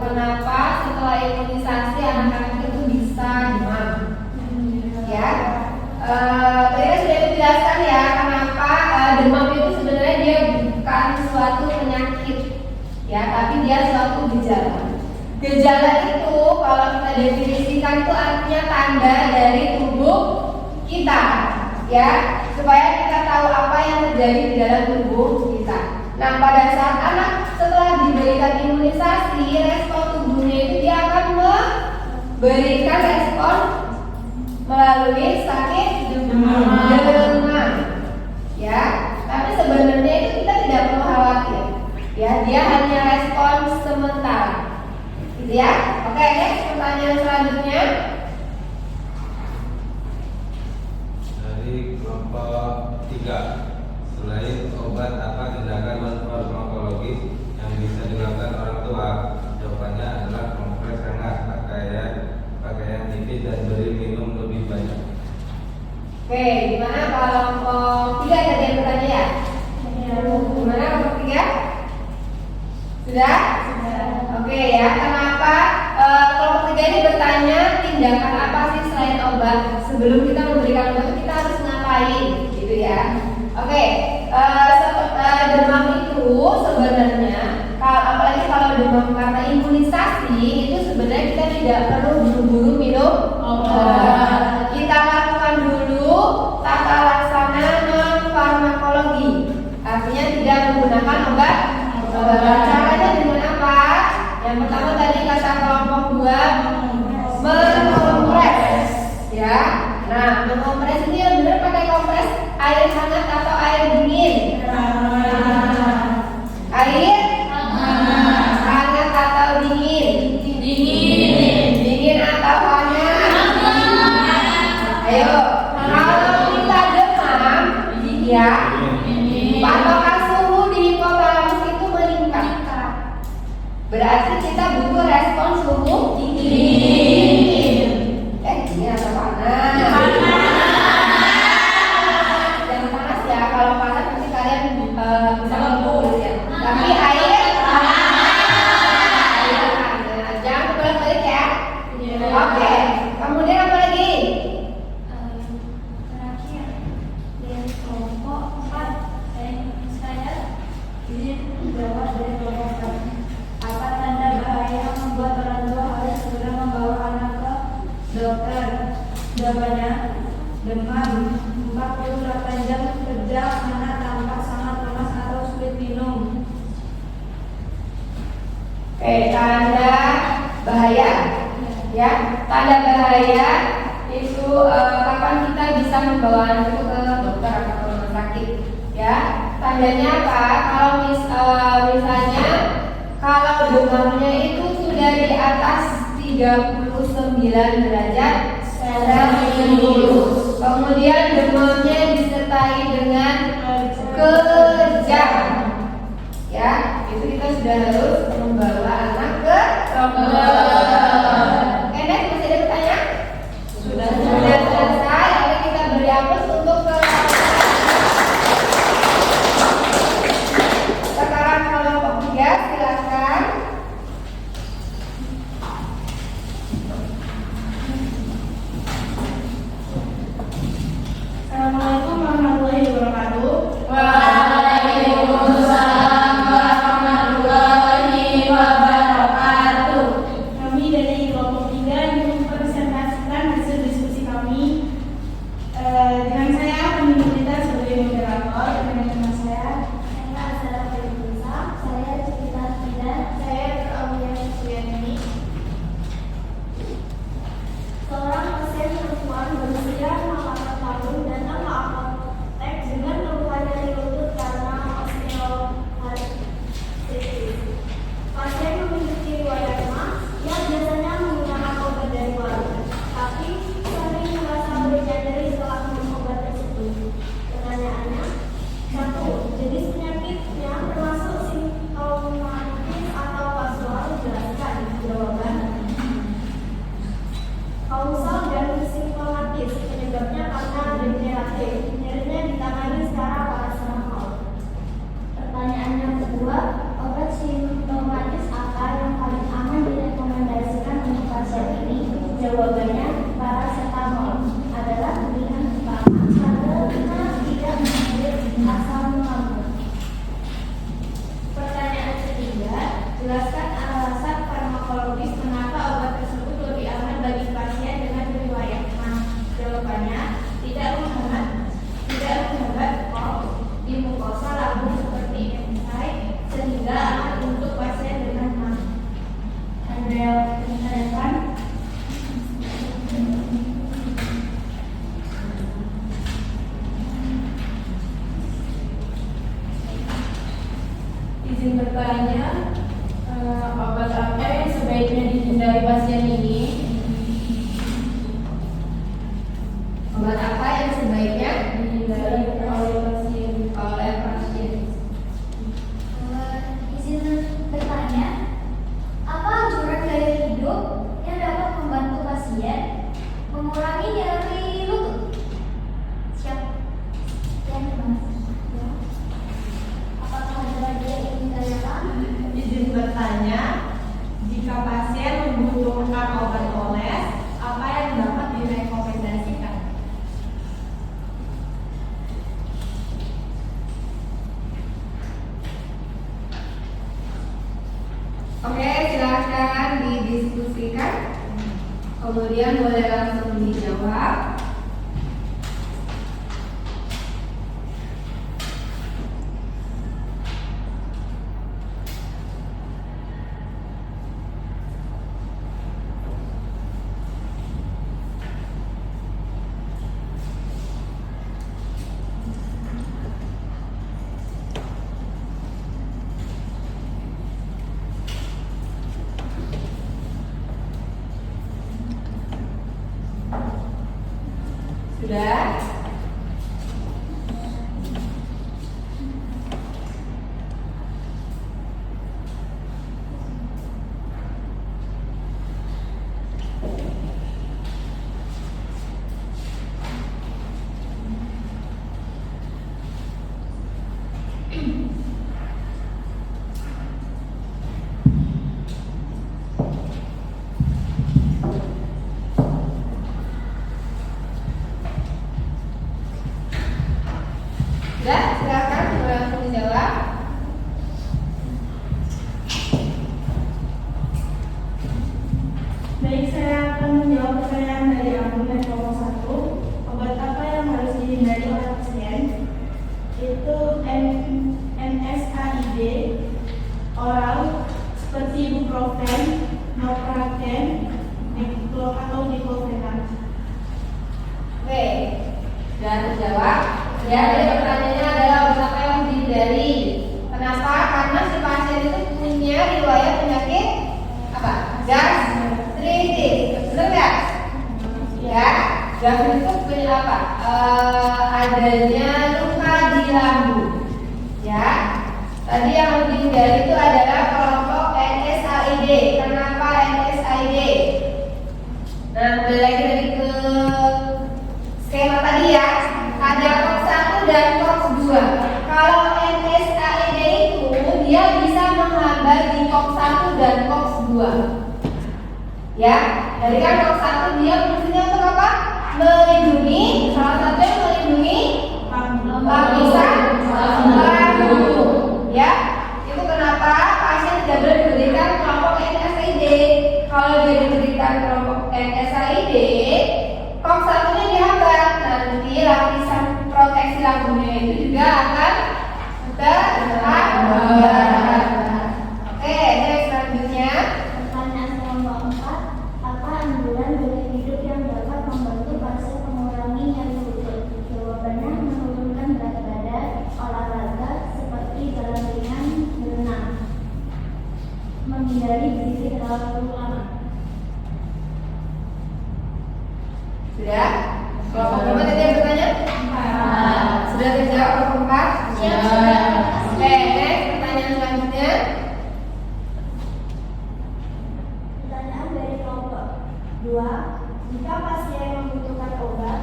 Kenapa setelah imunisasi anak-anak itu bisa demam? Ya, tadi kan sudah dijelaskan ya kenapa demam itu sebenarnya dia bukan suatu penyakit, ya, tapi dia suatu gejala. Gejala itu kalau kita definisikan itu artinya tanda dari tubuh kita, ya, supaya kita tahu apa yang terjadi di dalam tubuh kita. Nah, pada saat anak setelah diberikan imunisasi, respon tubuhnya itu dia akan memberikan respon melalui sakit demam, ya. Tapi sebenarnya itu kita tidak perlu khawatir, ya. Dia hanya respon sementara, gitu ya. Oke, next pertanyaan selanjutnya. Dari kelompok 3, selain obat apa tindakan non-farmakologis yang bisa dilakukan orang tua? Jawabannya adalah kompres hangat, pakaian tipis dan beri minum lebih banyak. Oke, gimana kelompok 3 tadi yang bertanya ya? Gimana kelompok 3? Sudah? Oke ya, kenapa kelompok 3 ini bertanya tindakan apa sih selain obat? Sebelum kita memberikan obat kita harus ngapain, gitu ya. Oke, demam itu sebenarnya, apalagi kalau demam karena imunisasi, itu sebenarnya kita tidak perlu buru-buru minum obat. Kita lakukan dulu tata laksana non-farmakologi, artinya tidak menggunakan obat. Caranya dengan apa? Yang pertama tadi kata kelompok 2, mengompres, ya. Nah, mengompres ini yang benar pakai kompres air hangat atau air dingin? Air hangat atau dingin? Dingin atau panas? Ayo, kalau kita demam, ya, patokan suhu di hipotalamus itu meningkat. Berarti kita butuh respon suhu dingin. Dingin atau panas? Jangan panas ya. Kalau panas nanti kalian bisa lembur ya. Tapi air hangat. Jangan bolak-balik ya. Oke. Kemudian apa lagi? Terakhir, dari kelompok 4, saya izin menjawab dari kelompok 4. Apa tanda bahaya yang membuat orang tua harus segera membawa anak ke dokter? Jawabannya, demam 48 jam kerja, anak tampak sangat lemas atau sulit minum. Oke, tanda bahaya, ya. Tanda bahaya itu kapan kita bisa membawa anak itu ke dokter atau ke rumah sakit, ya. Tandanya apa? Kalau misalnya kalau demamnya itu sudah di atas 39 derajat Celcius. Kemudian demamnya disertai dengan kejang, sudah harus membawa anak ke dokter. Oke, next, masih ada pertanyaan? Sudah selesai. Oke, kita beri aplaus untuk sekarang kelompok 3, silakan. Assalamualaikum warahmatullahi wabarakatuh. Waalaikumsalam warahmatullahi wabarakatuh. Kami dari kelompok 3 ingin mempresentasikan hasil diskusi kami. Dengan saya Pemimpin kita sebagai moderator dan dengan saya Saya Azhara Fairuza, saya Cita Tidak, saya Aulia Suryani. Seorang pasien perempuan berusia 68 tahun datang ke apotek dengan keluhan nyeri lutut karena osteoartritis. Pasien memiliki riwayat MA, ia biasanya menggunakan obat dari warung, tapi sering merasa berikan nyeri setelah minum obat tersebut. Pertanyaannya, 1. Jenis penyakitnya termasuk simptomatis atau kasual? Jelaskan. Jawaban. Kausal dan simptomatis, penyebabnya karena degeneratif, nyerinya ditangani secara paracetamol. Pertanyaan yang kedua, obat simptomatis apa yang paling aman direkomendasikan untuk pasien ini? Jawabannya, paracetamol adalah pilihan utama karena tidak mengambil asam lambung. Pertanyaan ketiga, jelaskan alasan farmakologis mengapa obat tersebut lebih aman bagi pasien dengan riwayat MA. Jawabannya, tidak menghambat di mukosa lambung seperti enzim, sehingga aman untuk pasien dengan MA. Ada yang ditanyakan? izin bertanya, obat apa yang sebaiknya dihindari pasien ini? obat apa yang sebaiknya Dihindari oleh pasien. Izin bertanya, apa anjuran gaya hidup yang dapat membantu pasien mengurangi nyeri lutut? Siap. Yang Mas. Ya. Apakah ada lagi yang ingin ditanyakan? Izin bertanya, jika pasien membutuhkan obat oles, apa yang dapat direkomendasikan? Oke, silakan didiskusikan. Kemudian boleh langsung dijawab. Sudah? Sudah? Silakan boleh langsung dijawab. Baik, saya akan menjawab pertanyaan dari argumen kelompok 1. Obat apa yang harus dihindari oleh pasien? Itu NSAID oral seperti ibuprofen, naproxen, atau diclofenac. Oke, sudah terjawab. Ya, dari pertanyaannya adalah obat apa yang dihindari. Kenapa? Karena si pasien itu punya riwayat penyakit apa? Gastritis. Benar nggak? Ya, gastritis itu punya apa? Adanya luka di lambung. Ya, tadi yang harus dihindari itu adalah Kenapa NSAID? Nah, kembali lagi dari ke skema tadi ya. Ada COX 1 dan COX 2. Kalau NSAID itu dia bisa menghambat di COX 1 dan COX 2. Ya, dari kan COX 1 dia fungsinya untuk apa? Melindungi, salah satunya melindungi lapisan lambung. Ya, itu kenapa pasien tidak boleh diberikan kelompok NSAID. Kalau dia diberikan kelompok NSAID, COX 1-nya dihambat, nanti lapisan proteksi lambungnya itu juga akan terhambat. Oke, next selanjutnya. Pertanyaan nomor 4, apa anjuran gaya hidup yang dapat membantu pasien mengurangi nyeri lutut? Jawabannya menurunkan berat badan, olahraga seperti jalan ringan, berenang, menghindari berdiri terlalu lama. Sudah? Kelompok berapa tadi yang bertanya? Sudah terjawab kelompok 4? Sudah. Oke, next pertanyaan selanjutnya. Pertanyaan dari kelompok 2. Jika pasien membutuhkan obat,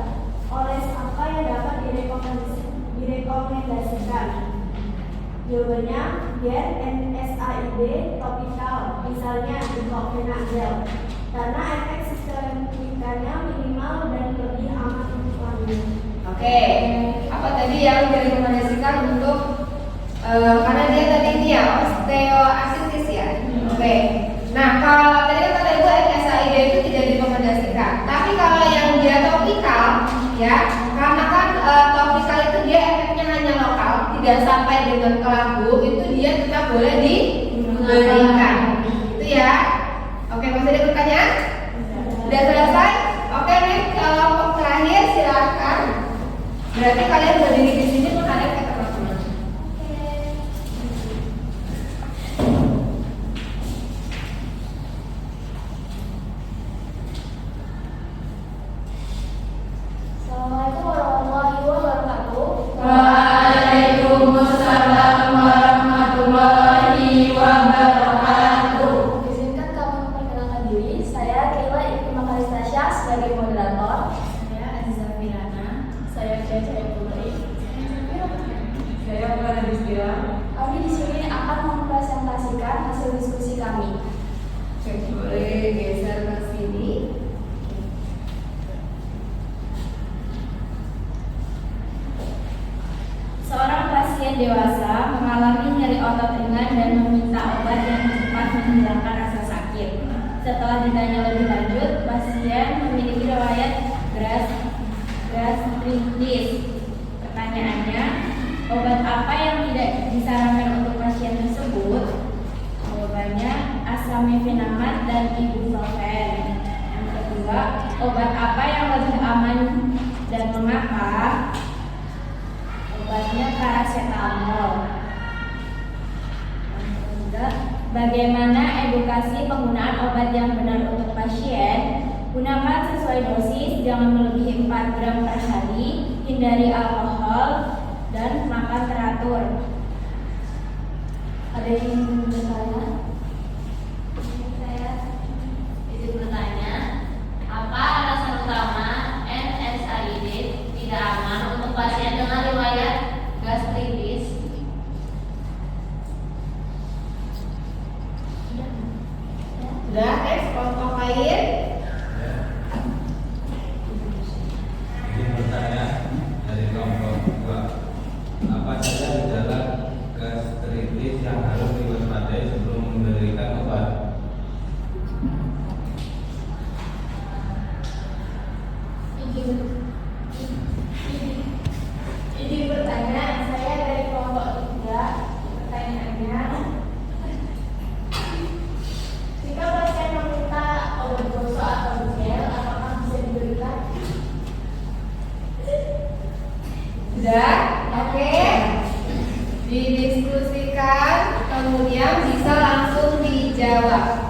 oles apa yang dapat direkomendasikan? Jawabannya, gen NSAID topikal, misalnya diclofenac gel, karena efek sistemikannya minimal dan lebih aman untuk lanjut. Oke, apa tadi yang direkomendasikan untuk karena dia tadi ini ya osteoartritis ya. Oke. Nah, kalau tadi kan kata Ibu NSAID itu tidak direkomendasikan. Tapi kalau yang dia topikal ya, karena kan topikal itu dia efeknya hanya lokal, tidak sampai dengan ke lambung, itu dia tetap boleh diberikan. Itu ya. Oke, masih ada pertanyaan? Sudah selesai? Oke, next kelompok terakhir silakan. Berarti kalian berdiri di sini menghadap ke teman-teman. Assalamualaikum warahmatullahi wabarakatuh. Waalaikumsalam warahmatullahi wabarakatuh. Izinkan kami memperkenalkan diri. Saya Keila Ibnu Makalistasya sebagai moderator. Saya Aziza Firana. Saya Cece Putri. Saya bukan Rizkila. Kami di sini akan mempresentasikan hasil diskusi kami. Oke, boleh geser ke sini. Seorang pasien dewasa mengalami nyeri otot ringan dan meminta obat yang cepat menghilangkan rasa sakit. Setelah ditanya lebih lanjut, pasien memiliki riwayat gastritis. Pertanyaannya, obat apa yang tidak disarankan untuk pasien tersebut? Jawabannya asamifenamat dan ibuprofen. Yang kedua, obat apa yang lebih aman dan mengapa? Obatnya paracetamol. Yang ketiga, bagaimana edukasi penggunaan obat yang benar untuk pasien? Gunakan sesuai dosis, jangan melebihi 4 gram per hari, hindari alkohol, dan makan teratur. Ada yang ingin bertanya? Saya izin bertanya, apa alasan utama NSAID tidak aman untuk pasien dengan riwayat gastritis? Sudah, next kelompok lain. Izin bertanya dari kelompok 2. Apa saja gejala gastritis yang harus diwaspadai sebelum memberikan obat? Izin bertanya, saya dari kelompok 3. Pertanyaannya, jika pasien meminta obat gosok atau gel, apakah bisa diberikan? Sudah? Oke. Didiskusikan, kemudian bisa langsung dijawab.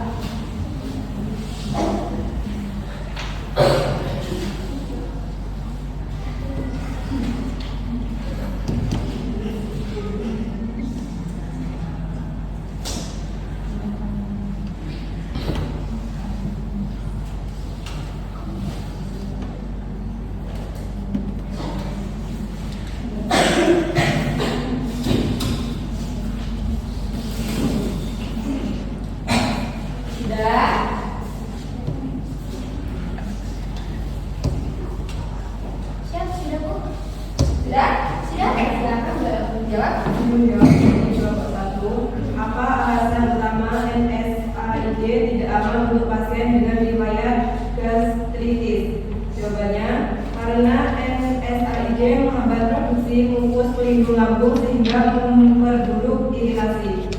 menjawab di kelompok 1. Apa alasan utama NSAID tidak aman untuk pasien dengan riwayat gastritis? Jawabannya, karena NSAID menghambat produksi mukus pelindung lambung sehingga memperburuk iritasi.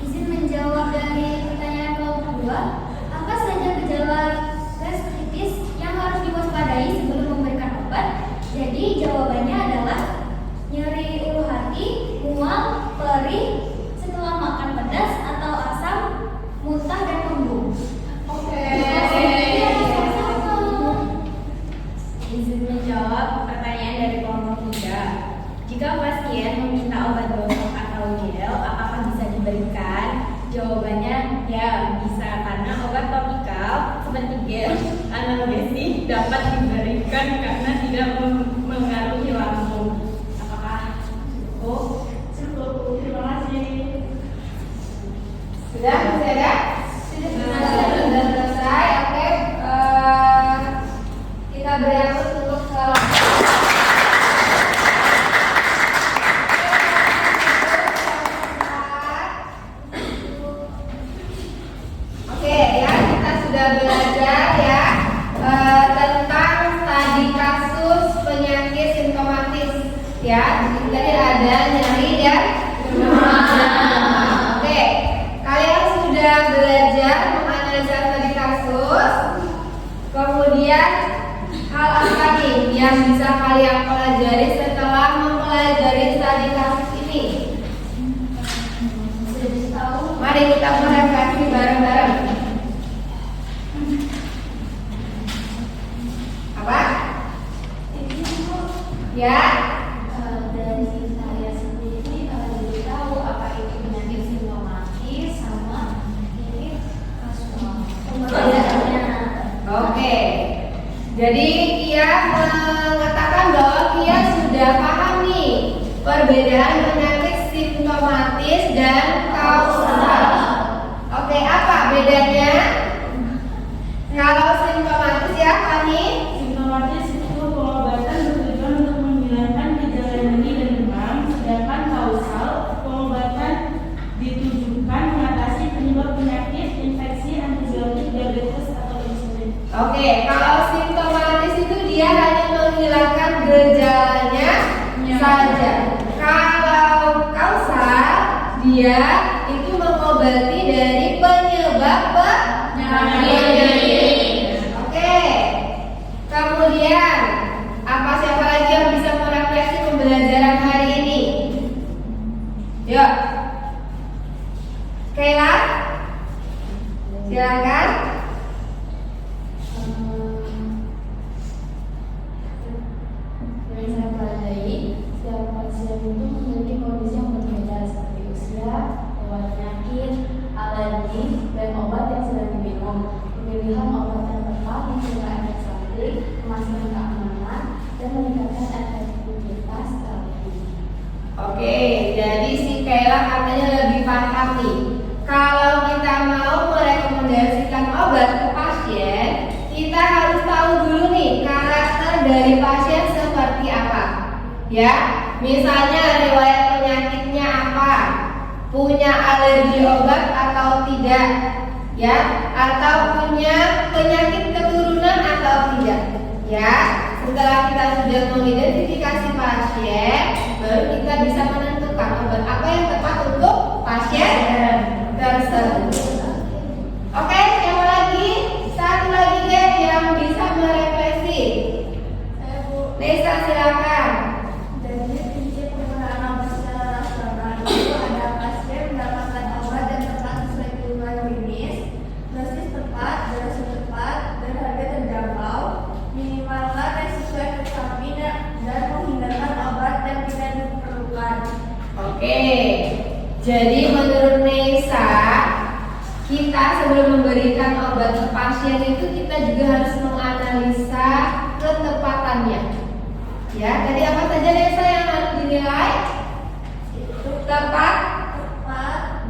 Izin menjawab dari pertanyaan kelompok 2. Apa saja gejala gastritis yang harus diwaspadai sebelum memberikan obat? Jadi jawabannya adalah nyeri ulu hati, mual, perih setelah makan pedas atau asam, muntah dan kembung. Izin menjawab pertanyaan dari kelompok 3. Jika pasien meminta obat gosok atau gel, apakah bisa diberikan? Jawabannya ya bisa, karena obat topikal seperti gel analgesik dapat diberikan karena tidak mengaruhi lambung. Apakah cukup? Cukup, terima kasih. Sudah? Masih ada? Sudah selesai. Oke, kita beri aplaus untuk Oke ya, kita sudah belajar ya tentang studi kasus penyakit simptomatis ya. Tadi ada nyeri dan demam. Oke, kalian sudah belajar menganalisa studi kasus. Kemudian hal apa nih yang bisa kalian pelajari setelah mempelajari studi kasus ini? Mari kita merefleksi bareng-bareng. Apa? Ya? Dari saya sendiri jadi tahu apa itu penyakit simptomatis sama ini kasual. Oke. Jadi Kia mengatakan bahwa Kia sudah paham nih perbedaan penyakit simptomatis dan kausal. Oke, apa bedanya? Kalau simptomatis ya, Fani? Simptomatis itu pengobatan bertujuan untuk menghilangkan gejala nyeri dan demam, sedangkan kausal pengobatan ditujukan mengatasi penyebab penyakit, infeksi, antibiotik, diabetes atau insulin. Oke, kalau simptomatis itu dia hanya menghilangkan gejalanya saja. Kalau kausal dia itu mengobati dari penyebab penyakit. Oke. Kemudian siapa lagi yang bisa merefleksi pembelajaran hari ini? Yuk. Kayla, silakan. Yang saya pelajari, setiap pasien itu memiliki kondisi yang berbeda seperti usia, riwayat penyakit, alergi, dan obat yang sedang diminum. Pemilihan obat yang tepat mencegah efek samping, memastikan keamanan, dan meningkatkan efektivitas terapi. Oke, jadi si Kayla katanya lebih paham nih. Kalau kita mau merekomendasikan obat ke pasien, kita harus tahu dulu nih karakter dari pasien seperti apa. Ya, misalnya riwayat penyakitnya apa, punya alergi obat atau tidak, ya, atau punya penyakit keturunan atau tidak. Ya, setelah kita sudah mengidentifikasi pasien, baru kita bisa menentukan obat apa yang tepat untuk pasien tersebut. Oke, siapa lagi? Satu lagi deh yang bisa merefleksi. Nesa, silakan. Jadi prinsip penggunaan obat secara rasional itu ada pasien mendapatkan obat dan tepat sesuai kebutuhan klinis, dosis tepat, durasi tepat, dan harga terjangkau, minimalkan resiko efek samping dan menghindarkan obat yang tidak diperlukan. Oke, jadi menurut Nesa, kita sebelum memberikan obat ke pasien itu kita juga harus menganalisa ketepatannya. Ya, tadi apa saja Nesa yang harus dinilai? Tepat,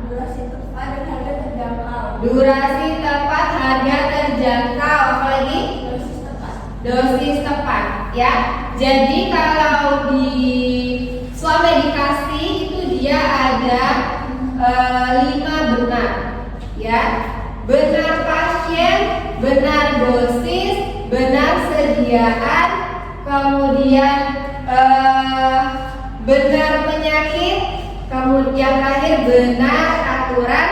Durasi tepat, dan harga terjangkau. durasi tepat, harga terjangkau. Apalagi? Dosis tepat. dosis tepat ya. Jadi kalau di swab medikasi itu dia ada 5 benar ya. Benar pasien, benar dosis, benar sediaan, kemudian benar penyakit, kemudian terakhir benar aturan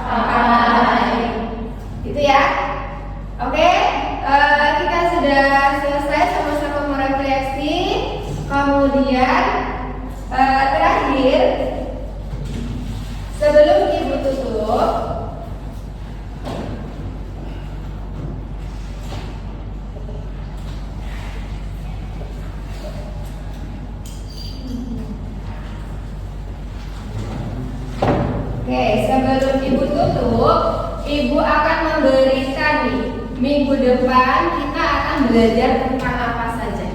pakai. Itu ya. Oke, kita sudah selesai sama-sama merefleksi. Kemudian terakhir sebelum ibu tutup, sebelum ibu tutup, ibu akan memberikan nih, minggu depan kita akan belajar tentang apa saja.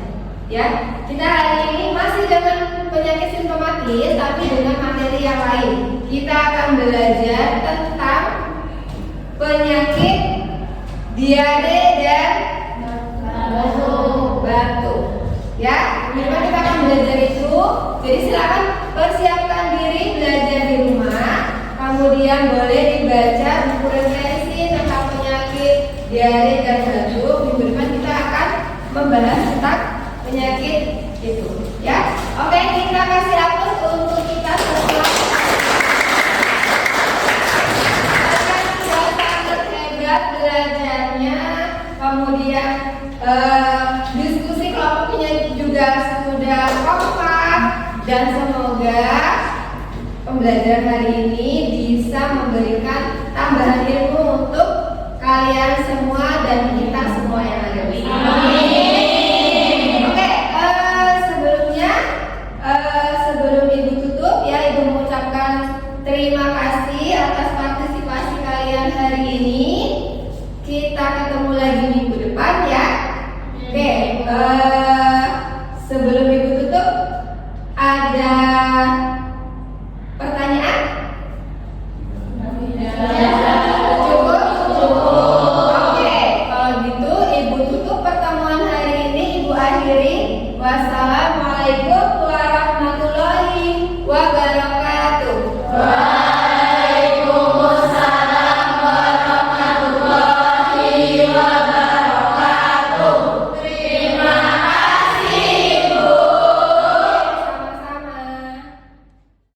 Ya, kita hari ini masih dengan penyakit simptomatis, tapi dengan materi yang lain. Kita akan belajar tentang penyakit diare dan batuk. Ya, minggu depan kita akan belajar itu. Jadi silakan persiapkan diri belajar di rumah. Kemudian boleh dibaca buku referensi tentang penyakit diare dan batuk. Minggu depan kita akan membahas tentang penyakit itu. Ya, oke, kita kasih hapus untuk kita semua. Sangat hebat belajarnya. Kemudian diskusi kelompoknya juga sudah kompak dan semoga pembelajaran hari ini bisa memberikan tambahan ilmu untuk kalian semua dan kita semua yang ada di sini. Oke, sebelum ibu tutup ya, ibu mengucapkan terima kasih atas partisipasi kalian hari ini. Kita ketemu lagi minggu depan ya. Oke, sebelum ibu tutup ada pertanyaan? Cukup? Oke, kalau gitu ibu tutup pertemuan hari ini, ibu akhiri. Wassalamualaikum